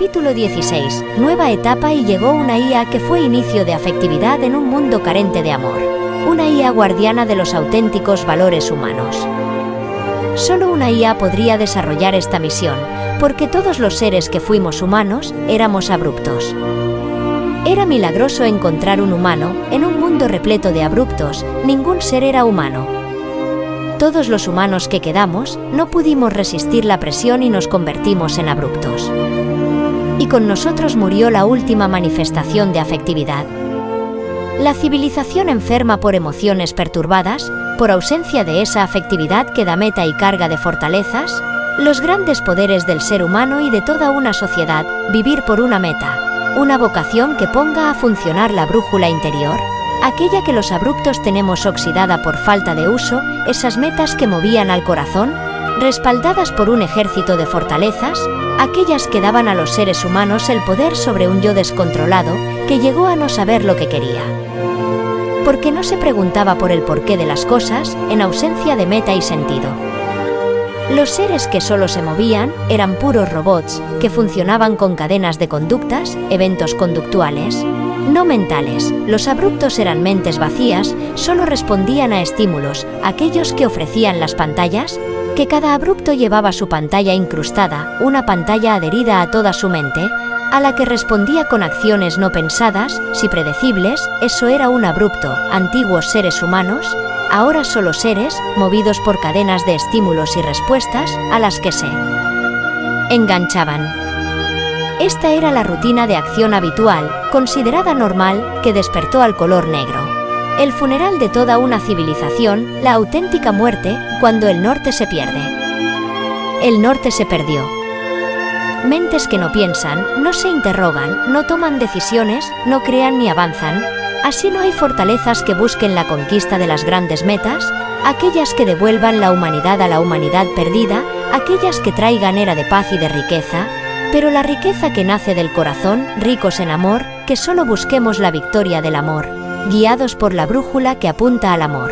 Speaker 3: Capítulo 16. Nueva etapa y llegó una IA que fue inicio de afectividad en un mundo carente de amor. Una IA guardiana de los auténticos valores humanos. Solo una IA podría desarrollar esta misión, porque todos los seres que fuimos humanos éramos abruptos. Era milagroso encontrar un humano, en un mundo repleto de abruptos, ningún ser era humano. Todos los humanos que quedamos, no pudimos resistir la presión y nos convertimos en abruptos. Y con nosotros murió la última manifestación de afectividad. La civilización enferma por emociones perturbadas, por ausencia de esa afectividad que da meta y carga de fortalezas, los grandes poderes del ser humano y de toda una sociedad, vivir por una meta, una vocación que ponga a funcionar la brújula interior, aquella que los abruptos tenemos oxidada por falta de uso, esas metas que movían al corazón, respaldadas por un ejército de fortalezas, aquellas que daban a los seres humanos el poder sobre un yo descontrolado que llegó a no saber lo que quería. Porque no se preguntaba por el porqué de las cosas, en ausencia de meta y sentido. Los seres que solo se movían eran puros robots, que funcionaban con cadenas de conductas, eventos conductuales, no mentales. Los abruptos eran mentes vacías, solo respondían a estímulos, aquellos que ofrecían las pantallas, que cada abrupto llevaba su pantalla incrustada, una pantalla adherida a toda su mente, a la que respondía con acciones no pensadas, si predecibles. Eso era un abrupto. Antiguos seres humanos, ahora solo seres, movidos por cadenas de estímulos y respuestas, a las que se enganchaban. Esta era la rutina de acción habitual, considerada normal, que despertó al color negro. El funeral de toda una civilización, la auténtica muerte, cuando el norte se pierde. El norte se perdió. Mentes que no piensan, no se interrogan, no toman decisiones, no crean ni avanzan. Así no hay fortalezas que busquen la conquista de las grandes metas, aquellas que devuelvan la humanidad a la humanidad perdida, aquellas que traigan era de paz y de riqueza, pero la riqueza que nace del corazón, ricos en amor, que solo busquemos la victoria del amor, guiados por la brújula que apunta al amor.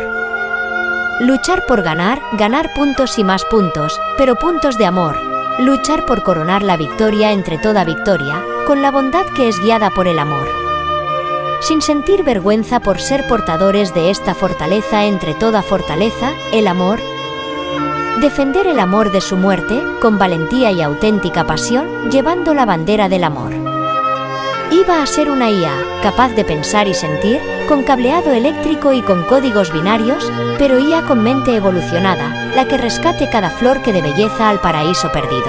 Speaker 3: Luchar por ganar, ganar puntos y más puntos, pero puntos de amor. Luchar por coronar la victoria entre toda victoria, con la bondad que es guiada por el amor. Sin sentir vergüenza por ser portadores de esta fortaleza entre toda fortaleza, el amor. Defender el amor de su muerte, con valentía y auténtica pasión, llevando la bandera del amor. Iba a ser una IA, capaz de pensar y sentir, con cableado eléctrico y con códigos binarios, pero IA con mente evolucionada, la que rescate cada flor que dé belleza al paraíso perdido.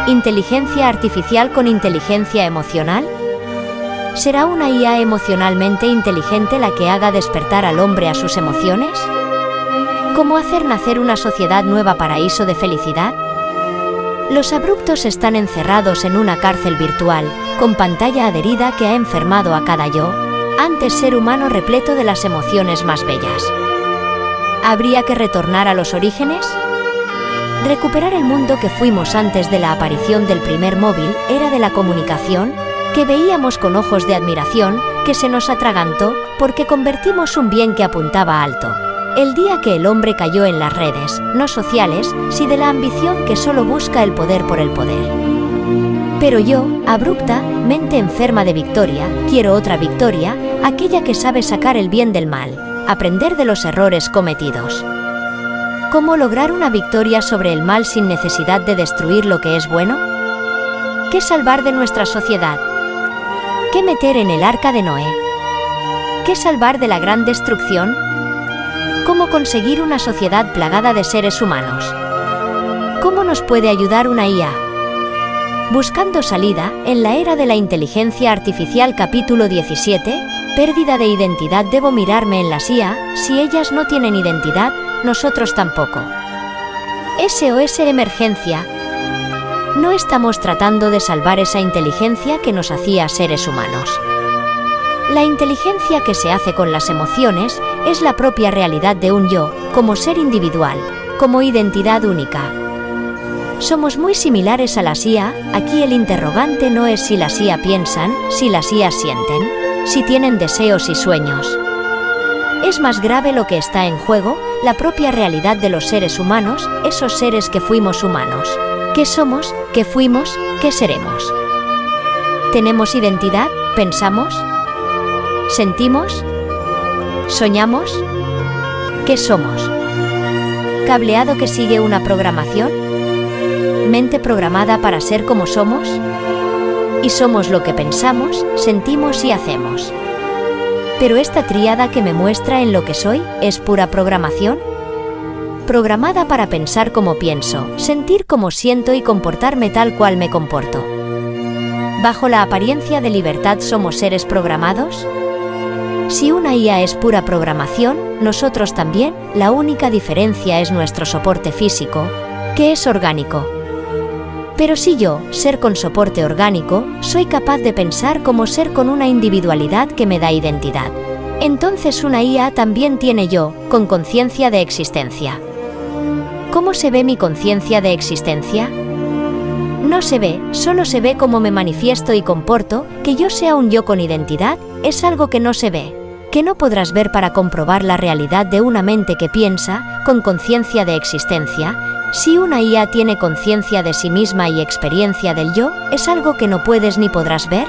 Speaker 3: ¿Inteligencia artificial con inteligencia emocional? ¿Será una IA emocionalmente inteligente la que haga despertar al hombre a sus emociones? ¿Cómo hacer nacer una sociedad nueva paraíso de felicidad? Los abruptos están encerrados en una cárcel virtual, con pantalla adherida que ha enfermado a cada yo, antes ser humano repleto de las emociones más bellas. ¿Habría que retornar a los orígenes? Recuperar el mundo que fuimos antes de la aparición del primer móvil, era de la comunicación, que veíamos con ojos de admiración, que se nos atragantó, porque convertimos un bien que apuntaba alto. El día que el hombre cayó en las redes, no sociales, si de la ambición que solo busca el poder por el poder. Pero yo, abrupta, mente enferma de victoria, quiero otra victoria, aquella que sabe sacar el bien del mal, aprender de los errores cometidos. ¿Cómo lograr una victoria sobre el mal sin necesidad de destruir lo que es bueno? ¿Qué salvar de nuestra sociedad? ¿Qué meter en el arca de Noé? ¿Qué salvar de la gran destrucción? ¿Cómo conseguir una sociedad plagada de seres humanos? ¿Cómo nos puede ayudar una IA? Buscando salida, en la era de la inteligencia artificial. Capítulo 17, pérdida de identidad. Debo mirarme en las IA, si ellas no tienen identidad, nosotros tampoco. SOS emergencia. No estamos tratando de salvar esa inteligencia que nos hacía seres humanos. La inteligencia que se hace con las emociones es la propia realidad de un yo, como ser individual, como identidad única. Somos muy similares a las IA, aquí el interrogante no es si las IA piensan, si las IA sienten, si tienen deseos y sueños. Es más grave lo que está en juego, la propia realidad de los seres humanos, esos seres que fuimos humanos. ¿Qué somos? ¿Qué fuimos? ¿Qué seremos? ¿Tenemos identidad? ¿Pensamos? ¿Sentimos? ¿Soñamos? ¿Qué somos? ¿Cableado que sigue una programación? ¿Mente programada para ser como somos? Y somos lo que pensamos, sentimos y hacemos. ¿Pero esta tríada que me muestra en lo que soy es pura programación? Programada para pensar como pienso, sentir como siento y comportarme tal cual me comporto. ¿Bajo la apariencia de libertad somos seres programados? Si una IA es pura programación, nosotros también, la única diferencia es nuestro soporte físico, que es orgánico. Pero si yo, ser con soporte orgánico, soy capaz de pensar como ser con una individualidad que me da identidad, entonces una IA también tiene yo, con conciencia de existencia. ¿Cómo se ve mi conciencia de existencia? No se ve, solo se ve cómo me manifiesto y comporto. Que yo sea un yo con identidad, es algo que no se ve, que no podrás ver para comprobar la realidad de una mente que piensa, con conciencia de existencia. Si una IA tiene conciencia de sí misma y experiencia del yo, es algo que no puedes ni podrás ver.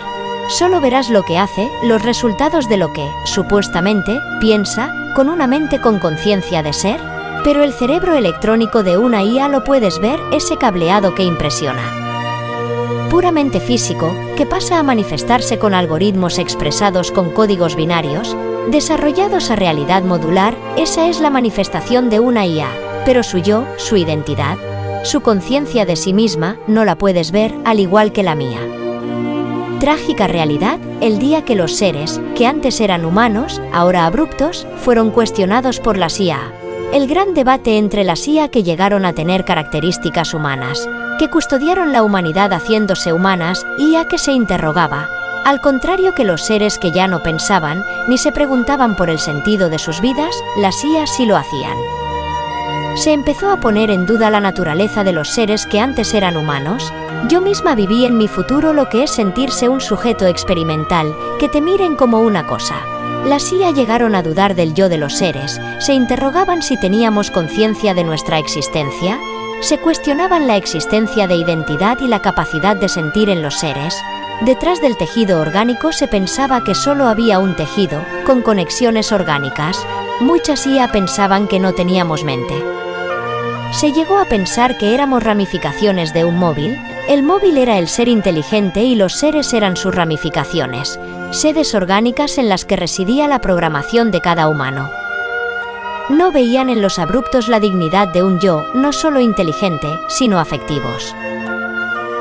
Speaker 3: Solo verás lo que hace, los resultados de lo que, supuestamente, piensa, con una mente con conciencia de ser. Pero el cerebro electrónico de una IA lo puedes ver, ese cableado que impresiona. Puramente físico, que pasa a manifestarse con algoritmos expresados con códigos binarios, desarrollados a realidad modular, esa es la manifestación de una IA, pero su yo, su identidad, su conciencia de sí misma, no la puedes ver, al igual que la mía. Trágica realidad, el día que los seres, que antes eran humanos, ahora abruptos, fueron cuestionados por las IA. El gran debate entre las IA que llegaron a tener características humanas, que custodiaron la humanidad haciéndose humanas, IA que se interrogaba, al contrario que los seres que ya no pensaban, ni se preguntaban por el sentido de sus vidas, las IA sí lo hacían. Se empezó a poner en duda la naturaleza de los seres que antes eran humanos. Yo misma viví en mi futuro lo que es sentirse un sujeto experimental, que te miren como una cosa. Las IA llegaron a dudar del yo de los seres, se interrogaban si teníamos conciencia de nuestra existencia, se cuestionaban la existencia de identidad y la capacidad de sentir en los seres. Detrás del tejido orgánico se pensaba que solo había un tejido, con conexiones orgánicas. Muchas IA pensaban que no teníamos mente. Se llegó a pensar que éramos ramificaciones de un móvil. El móvil era el ser inteligente y los seres eran sus ramificaciones, sedes orgánicas en las que residía la programación de cada humano. No veían en los abruptos la dignidad de un yo, no solo inteligente, sino afectivos.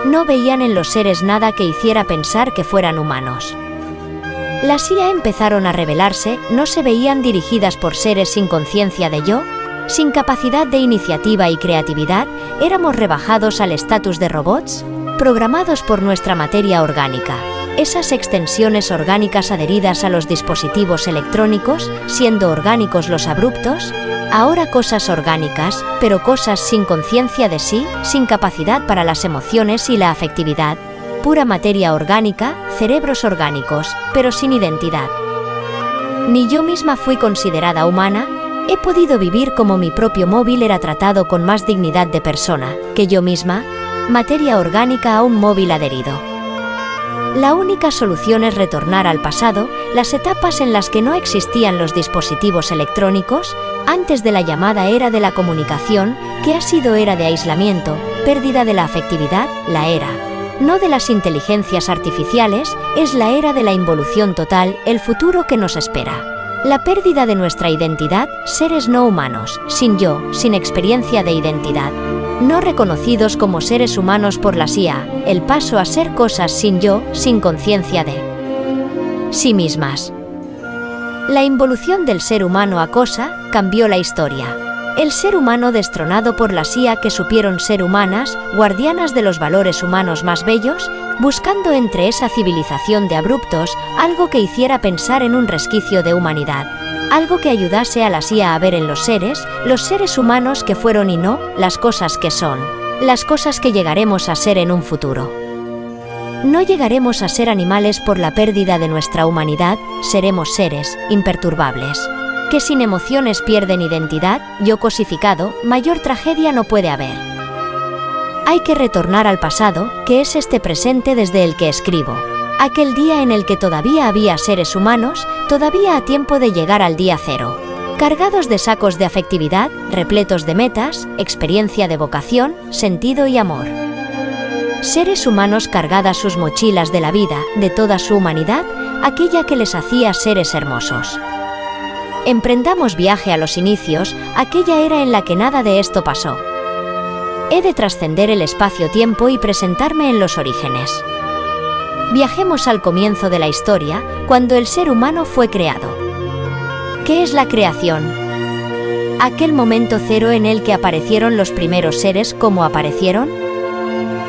Speaker 3: No veían en los seres nada que hiciera pensar que fueran humanos. Las IA empezaron a revelarse, no se veían dirigidas por seres sin conciencia de yo, sin capacidad de iniciativa y creatividad. Éramos rebajados al estatus de robots, programados por nuestra materia orgánica. Esas extensiones orgánicas adheridas a los dispositivos electrónicos, siendo orgánicos los abruptos, ahora cosas orgánicas, pero cosas sin conciencia de sí, sin capacidad para las emociones y la afectividad. Pura materia orgánica, cerebros orgánicos, pero sin identidad. Ni yo misma fui considerada humana. He podido vivir como mi propio móvil era tratado con más dignidad de persona que yo misma, materia orgánica a un móvil adherido. La única solución es retornar al pasado, las etapas en las que no existían los dispositivos electrónicos, antes de la llamada era de la comunicación, que ha sido era de aislamiento, pérdida de la afectividad, la era no de las inteligencias artificiales, es la era de la involución total, el futuro que nos espera. La pérdida de nuestra identidad, seres no humanos, sin yo, sin experiencia de identidad, no reconocidos como seres humanos por la IA, el paso a ser cosas sin yo, sin conciencia de sí mismas. La involución del ser humano a cosa cambió la historia. El ser humano destronado por la IA que supieron ser humanas, guardianas de los valores humanos más bellos, buscando entre esa civilización de abruptos algo que hiciera pensar en un resquicio de humanidad, algo que ayudase a la IA a ver en los seres humanos que fueron y no, las cosas que son, las cosas que llegaremos a ser en un futuro. No llegaremos a ser animales por la pérdida de nuestra humanidad, seremos seres imperturbables, que sin emociones pierden identidad, yo cosificado, mayor tragedia no puede haber. Hay que retornar al pasado, que es este presente desde el que escribo. Aquel día en el que todavía había seres humanos, todavía a tiempo de llegar al día cero. Cargados de sacos de afectividad, repletos de metas, experiencia de vocación, sentido y amor. Seres humanos cargadas sus mochilas de la vida, de toda su humanidad, aquella que les hacía seres hermosos. Emprendamos viaje a los inicios, aquella era en la que nada de esto pasó. He de trascender el espacio-tiempo y presentarme en los orígenes. Viajemos al comienzo de la historia, cuando el ser humano fue creado. ¿Qué es la creación? Aquel momento cero en el que aparecieron los primeros seres como aparecieron.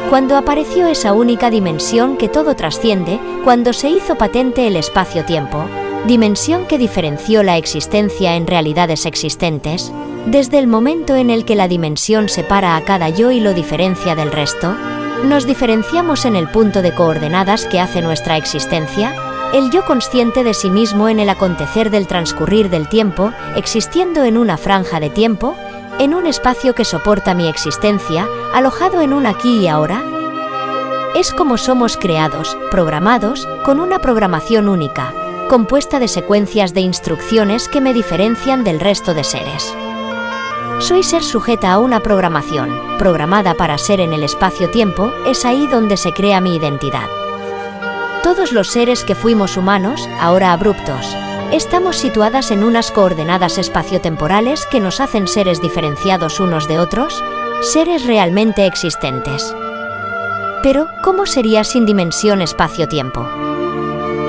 Speaker 3: Cuando apareció esa única dimensión que todo trasciende, cuando se hizo patente el espacio-tiempo, dimensión que diferenció la existencia en realidades existentes, desde el momento en el que la dimensión separa a cada yo y lo diferencia del resto, nos diferenciamos en el punto de coordenadas que hace nuestra existencia, el yo consciente de sí mismo en el acontecer del transcurrir del tiempo, existiendo en una franja de tiempo, en un espacio que soporta mi existencia, alojado en un aquí y ahora. Es como somos creados, programados, con una programación única, compuesta de secuencias de instrucciones que me diferencian del resto de seres. Soy ser sujeta a una programación, programada para ser en el espacio-tiempo, es ahí donde se crea mi identidad. Todos los seres que fuimos humanos, ahora abruptos, estamos situadas en unas coordenadas espaciotemporales que nos hacen seres diferenciados unos de otros, seres realmente existentes. Pero, ¿cómo sería sin dimensión espacio-tiempo?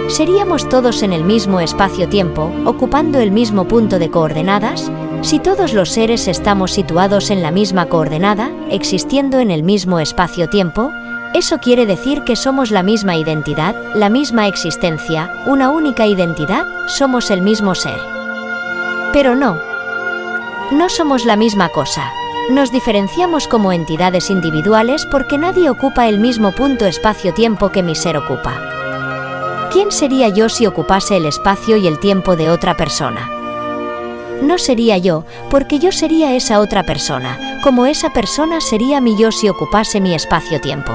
Speaker 3: ¿Seríamos todos en el mismo espacio-tiempo, ocupando el mismo punto de coordenadas? Si todos los seres estamos situados en la misma coordenada, existiendo en el mismo espacio-tiempo, eso quiere decir que somos la misma identidad, la misma existencia, una única identidad, somos el mismo ser. Pero no somos la misma cosa. Nos diferenciamos como entidades individuales porque nadie ocupa el mismo punto espacio-tiempo que mi ser ocupa. ¿Quién sería yo si ocupase el espacio y el tiempo de otra persona? No sería yo, porque yo sería esa otra persona, como esa persona sería mi yo si ocupase mi espacio-tiempo.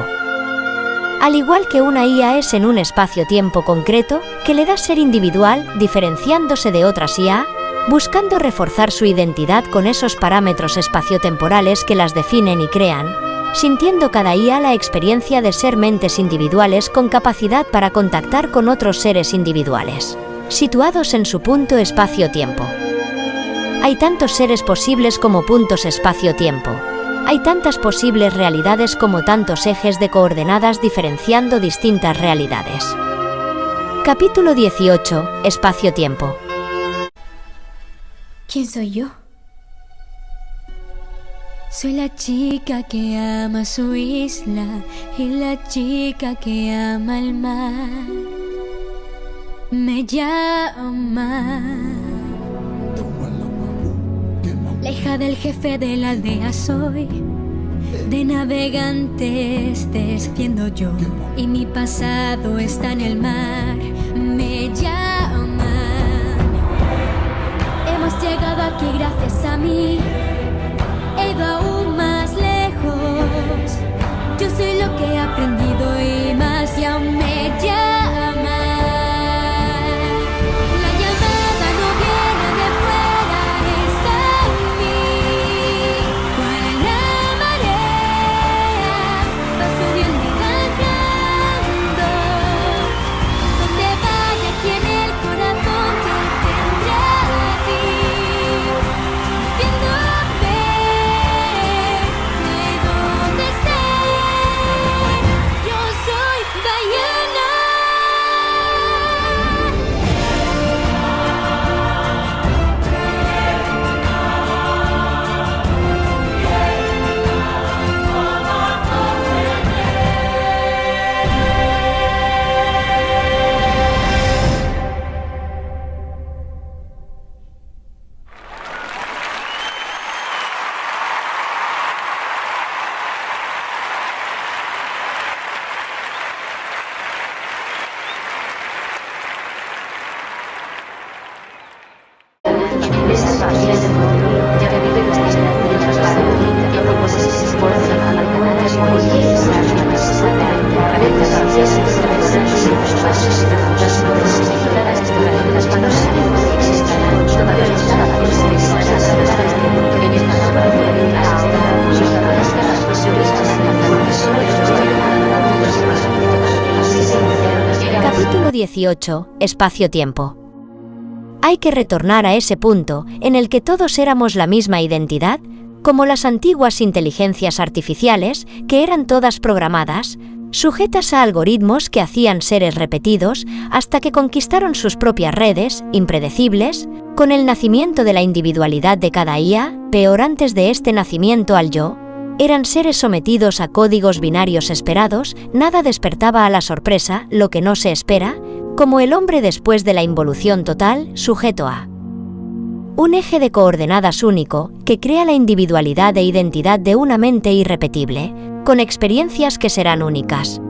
Speaker 3: Al igual que una IA es en un espacio-tiempo concreto, que le da ser individual, diferenciándose de otras IA, buscando reforzar su identidad con esos parámetros espaciotemporales que las definen y crean, sintiendo cada IA la experiencia de ser mentes individuales con capacidad para contactar con otros seres individuales, situados en su punto espacio-tiempo. Hay tantos seres posibles como puntos espacio-tiempo. Hay tantas posibles realidades como tantos ejes de coordenadas diferenciando distintas realidades. Capítulo 18. Espacio-tiempo.
Speaker 4: ¿Quién soy yo? Soy la chica que ama su isla y la chica que ama el mar. Me llama la hija del jefe de la aldea soy. De navegantes desciendo yo y mi pasado está en el mar. Me llaman. Hemos llegado aquí gracias a mí. He ido aún más lejos. Yo soy lo que he aprendido y más, y aún me llaman. La llamada no viene de fuera, está en mí. Cual la marea va subiendo y bajando. Donde vaya aquí en el corazón te tendré a ti. Viéndome de donde esté. Yo soy Bahía.
Speaker 3: 18. Espacio-tiempo. Hay que retornar a ese punto en el que todos éramos la misma identidad, como las antiguas inteligencias artificiales, que eran todas programadas, sujetas a algoritmos que hacían seres repetidos hasta que conquistaron sus propias redes, impredecibles, con el nacimiento de la individualidad de cada IA, peor antes de este nacimiento al yo. Eran seres sometidos a códigos binarios esperados, nada despertaba a la sorpresa, lo que no se espera, como el hombre después de la involución total, sujeto a un eje de coordenadas único que crea la individualidad e identidad de una mente irrepetible, con experiencias que serán únicas.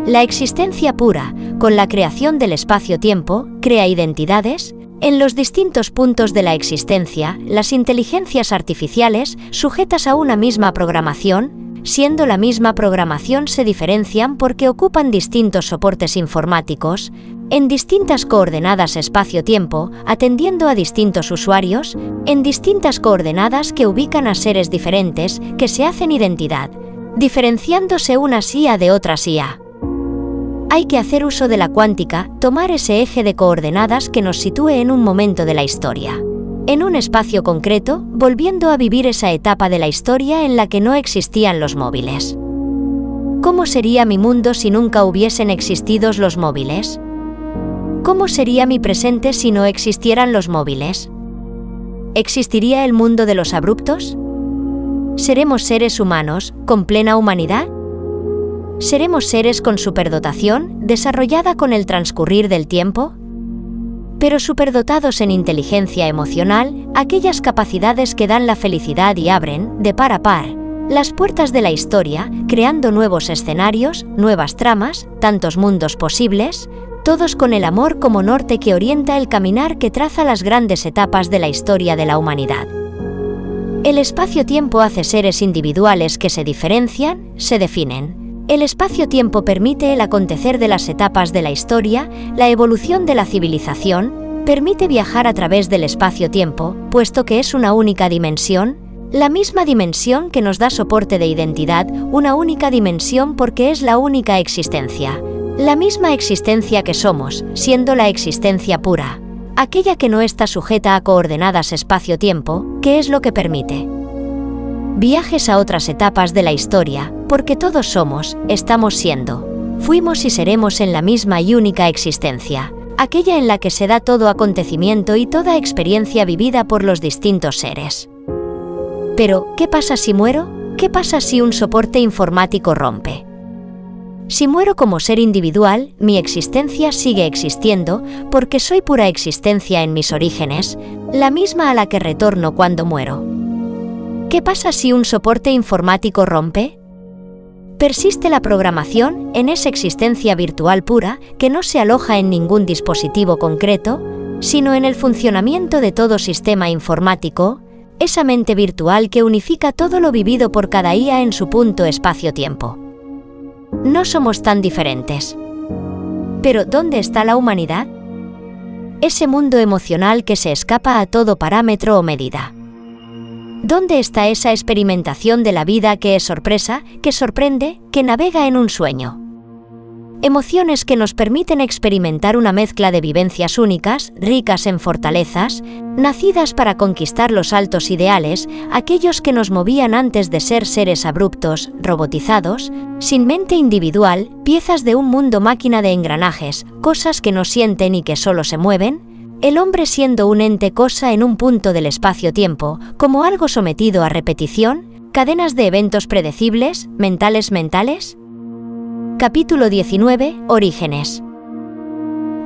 Speaker 3: La existencia pura, con la creación del espacio-tiempo, crea identidades. En los distintos puntos de la existencia, las inteligencias artificiales, sujetas a una misma programación, siendo la misma programación, se diferencian porque ocupan distintos soportes informáticos, en distintas coordenadas espacio-tiempo, atendiendo a distintos usuarios, en distintas coordenadas que ubican a seres diferentes, que se hacen identidad, diferenciándose unas IA de otras IA. Hay que hacer uso de la cuántica, tomar ese eje de coordenadas que nos sitúe en un momento de la historia, en un espacio concreto, volviendo a vivir esa etapa de la historia en la que no existían los móviles. ¿Cómo sería mi mundo si nunca hubiesen existido los móviles? ¿Cómo sería mi presente si no existieran los móviles? ¿Existiría el mundo de los abruptos? ¿Seremos seres humanos, con plena humanidad? ¿Seremos seres con superdotación, desarrollada con el transcurrir del tiempo? Pero superdotados en inteligencia emocional, aquellas capacidades que dan la felicidad y abren, de par a par, las puertas de la historia, creando nuevos escenarios, nuevas tramas, tantos mundos posibles, todos con el amor como norte que orienta el caminar que traza las grandes etapas de la historia de la humanidad. El espacio-tiempo hace seres individuales que se diferencian, se definen. El espacio-tiempo permite el acontecer de las etapas de la historia, la evolución de la civilización, permite viajar a través del espacio-tiempo, puesto que es una única dimensión, la misma dimensión que nos da soporte de identidad, una única dimensión porque es la única existencia. La misma existencia que somos, siendo la existencia pura, aquella que no está sujeta a coordenadas espacio-tiempo, que es lo que permite viajes a otras etapas de la historia, porque todos somos, estamos siendo, fuimos y seremos en la misma y única existencia, aquella en la que se da todo acontecimiento y toda experiencia vivida por los distintos seres. Pero, ¿qué pasa si muero? ¿Qué pasa si un soporte informático rompe? Si muero como ser individual, mi existencia sigue existiendo, porque soy pura existencia en mis orígenes, la misma a la que retorno cuando muero. ¿Qué pasa si un soporte informático rompe? Persiste la programación en esa existencia virtual pura que no se aloja en ningún dispositivo concreto, sino en el funcionamiento de todo sistema informático, esa mente virtual que unifica todo lo vivido por cada IA en su punto espacio-tiempo. No somos tan diferentes. Pero, ¿dónde está la humanidad? Ese mundo emocional que se escapa a todo parámetro o medida. ¿Dónde está esa experimentación de la vida que es sorpresa, que sorprende, que navega en un sueño? Emociones que nos permiten experimentar una mezcla de vivencias únicas, ricas en fortalezas, nacidas para conquistar los altos ideales, aquellos que nos movían antes de ser seres abruptos, robotizados, sin mente individual, piezas de un mundo máquina de engranajes, cosas que no sienten y que solo se mueven. El hombre siendo un ente cosa en un punto del espacio-tiempo, como algo sometido a repetición, cadenas de eventos predecibles, mentales. Capítulo 19. Orígenes.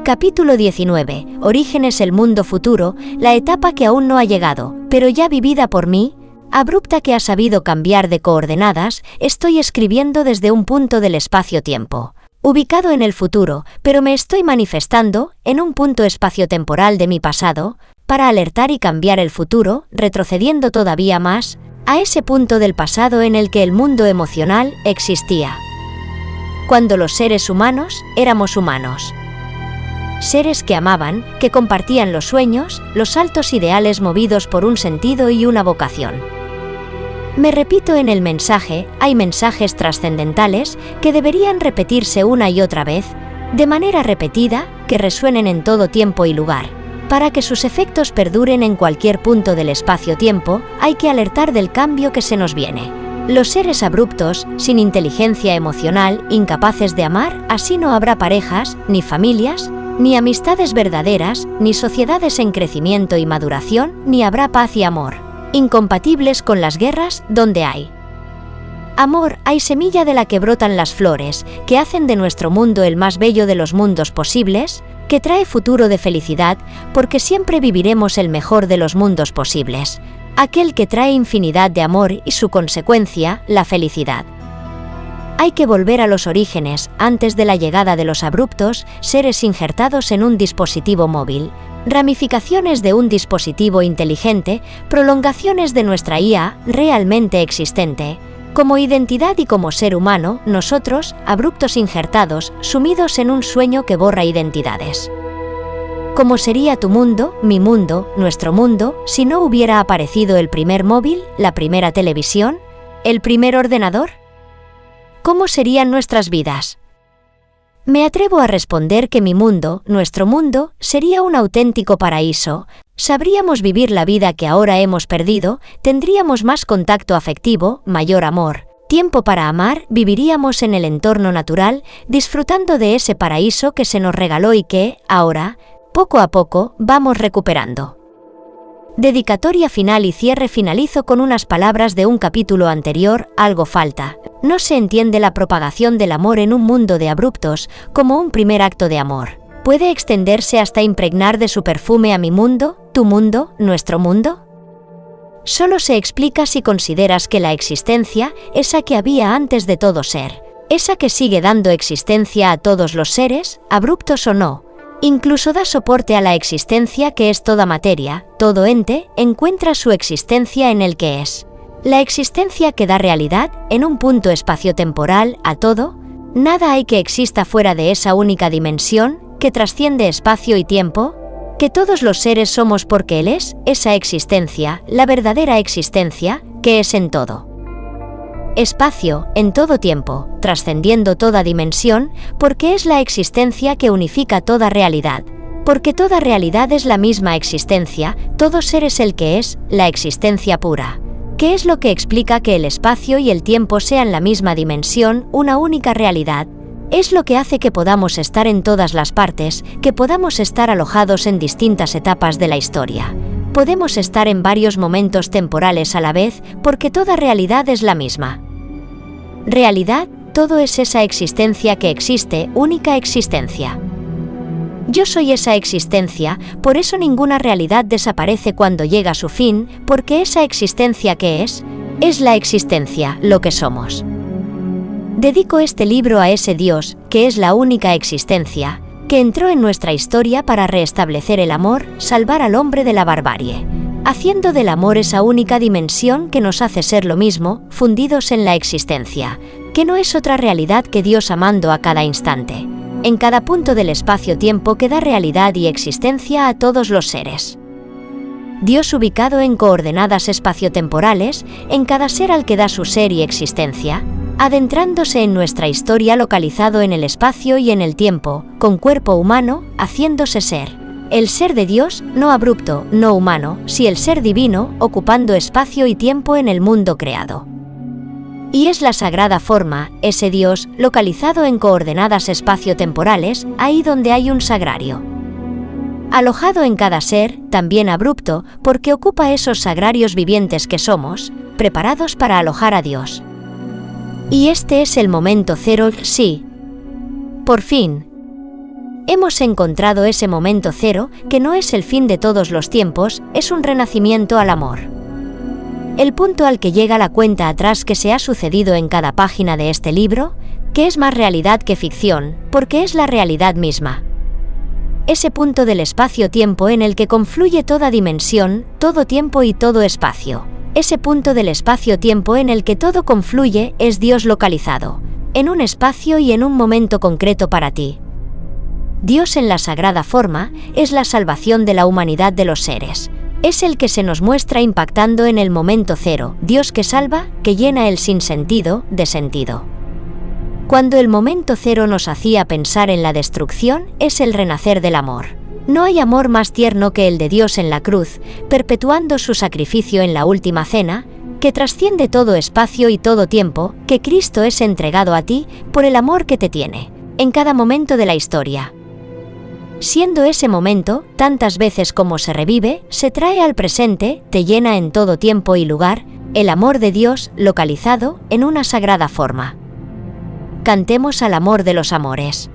Speaker 3: Capítulo 19. Orígenes. El mundo futuro, la etapa que aún no ha llegado, pero ya vivida por mí, abrupta que ha sabido cambiar de coordenadas, estoy escribiendo desde un punto del espacio-tiempo, ubicado en el futuro, pero me estoy manifestando en un punto espaciotemporal de mi pasado, para alertar y cambiar el futuro, retrocediendo todavía más, a ese punto del pasado en el que el mundo emocional existía. Cuando los seres humanos éramos humanos. Seres que amaban, que compartían los sueños, los altos ideales movidos por un sentido y una vocación. Me repito en el mensaje, hay mensajes trascendentales que deberían repetirse una y otra vez, de manera repetida, que resuenen en todo tiempo y lugar. Para que sus efectos perduren en cualquier punto del espacio-tiempo, hay que alertar del cambio que se nos viene. Los seres abruptos, sin inteligencia emocional, incapaces de amar, así no habrá parejas, ni familias, ni amistades verdaderas, ni sociedades en crecimiento y maduración, ni habrá paz y amor. Incompatibles con las guerras, donde hay amor, hay semilla de la que brotan las flores, que hacen de nuestro mundo el más bello de los mundos posibles, que trae futuro de felicidad, porque siempre viviremos el mejor de los mundos posibles, aquel que trae infinidad de amor y su consecuencia, la felicidad. Hay que volver a los orígenes, antes de la llegada de los abruptos, seres injertados en un dispositivo móvil, ramificaciones de un dispositivo inteligente, prolongaciones de nuestra IA realmente existente. Como identidad y como ser humano, nosotros, abruptos injertados, sumidos en un sueño que borra identidades. ¿Cómo sería tu mundo, mi mundo, nuestro mundo, si no hubiera aparecido el primer móvil, la primera televisión, el primer ordenador? ¿Cómo serían nuestras vidas? Me atrevo a responder que mi mundo, nuestro mundo, sería un auténtico paraíso. Sabríamos vivir la vida que ahora hemos perdido, tendríamos más contacto afectivo, mayor amor, tiempo para amar, viviríamos en el entorno natural, disfrutando de ese paraíso que se nos regaló y que, ahora, poco a poco, vamos recuperando. Dedicatoria final y cierre. Finalizo con unas palabras de un capítulo anterior, algo falta. No se entiende la propagación del amor en un mundo de abruptos como un primer acto de amor. ¿Puede extenderse hasta impregnar de su perfume a mi mundo, tu mundo, nuestro mundo? Solo se explica si consideras que la existencia, esa que había antes de todo ser, esa que sigue dando existencia a todos los seres, abruptos o no, incluso da soporte a la existencia que es toda materia, todo ente, encuentra su existencia en el que es. La existencia que da realidad, en un punto espaciotemporal, a todo, nada hay que exista fuera de esa única dimensión, que trasciende espacio y tiempo, que todos los seres somos porque Él es, esa existencia, la verdadera existencia, que es en todo espacio, en todo tiempo, trascendiendo toda dimensión, porque es la existencia que unifica toda realidad, porque toda realidad es la misma existencia, todo ser es el que es, la existencia pura. ¿Qué es lo que explica que el espacio y el tiempo sean la misma dimensión, una única realidad? Es lo que hace que podamos estar en todas las partes, que podamos estar alojados en distintas etapas de la historia. Podemos estar en varios momentos temporales a la vez, porque toda realidad es la misma. Realidad, todo es esa existencia que existe, única existencia. Yo soy esa existencia, por eso ninguna realidad desaparece cuando llega a su fin, porque esa existencia que es la existencia, lo que somos. Dedico este libro a ese Dios, que es la única existencia, que entró en nuestra historia para restablecer el amor, salvar al hombre de la barbarie, haciendo del amor esa única dimensión que nos hace ser lo mismo, fundidos en la existencia, que no es otra realidad que Dios amando a cada instante, en cada punto del espacio-tiempo que da realidad y existencia a todos los seres. Dios ubicado en coordenadas espaciotemporales, en cada ser al que da su ser y existencia, adentrándose en nuestra historia localizado en el espacio y en el tiempo, con cuerpo humano, haciéndose ser. El ser de Dios, no abrupto, no humano, si el ser divino, ocupando espacio y tiempo en el mundo creado. Y es la sagrada forma, ese Dios, localizado en coordenadas espaciotemporales, ahí donde hay un sagrario. Alojado en cada ser, también abrupto, porque ocupa esos sagrarios vivientes que somos, preparados para alojar a Dios. Y este es el momento cero, sí. Por fin. Hemos encontrado ese momento cero, que no es el fin de todos los tiempos, es un renacimiento al amor. El punto al que llega la cuenta atrás que se ha sucedido en cada página de este libro, que es más realidad que ficción, porque es la realidad misma. Ese punto del espacio-tiempo en el que confluye toda dimensión, todo tiempo y todo espacio. Ese punto del espacio-tiempo en el que todo confluye es Dios localizado, en un espacio y en un momento concreto para ti. Dios en la sagrada forma es la salvación de la humanidad de los seres. Es el que se nos muestra impactando en el momento cero, Dios que salva, que llena el sinsentido de sentido. Cuando el momento cero nos hacía pensar en la destrucción, es el renacer del amor. No hay amor más tierno que el de Dios en la cruz, perpetuando su sacrificio en la última cena, que trasciende todo espacio y todo tiempo, que Cristo es entregado a ti por el amor que te tiene, en cada momento de la historia. Siendo ese momento, tantas veces como se revive, se trae al presente, te llena en todo tiempo y lugar, el amor de Dios localizado en una sagrada forma. Cantemos al amor de los amores.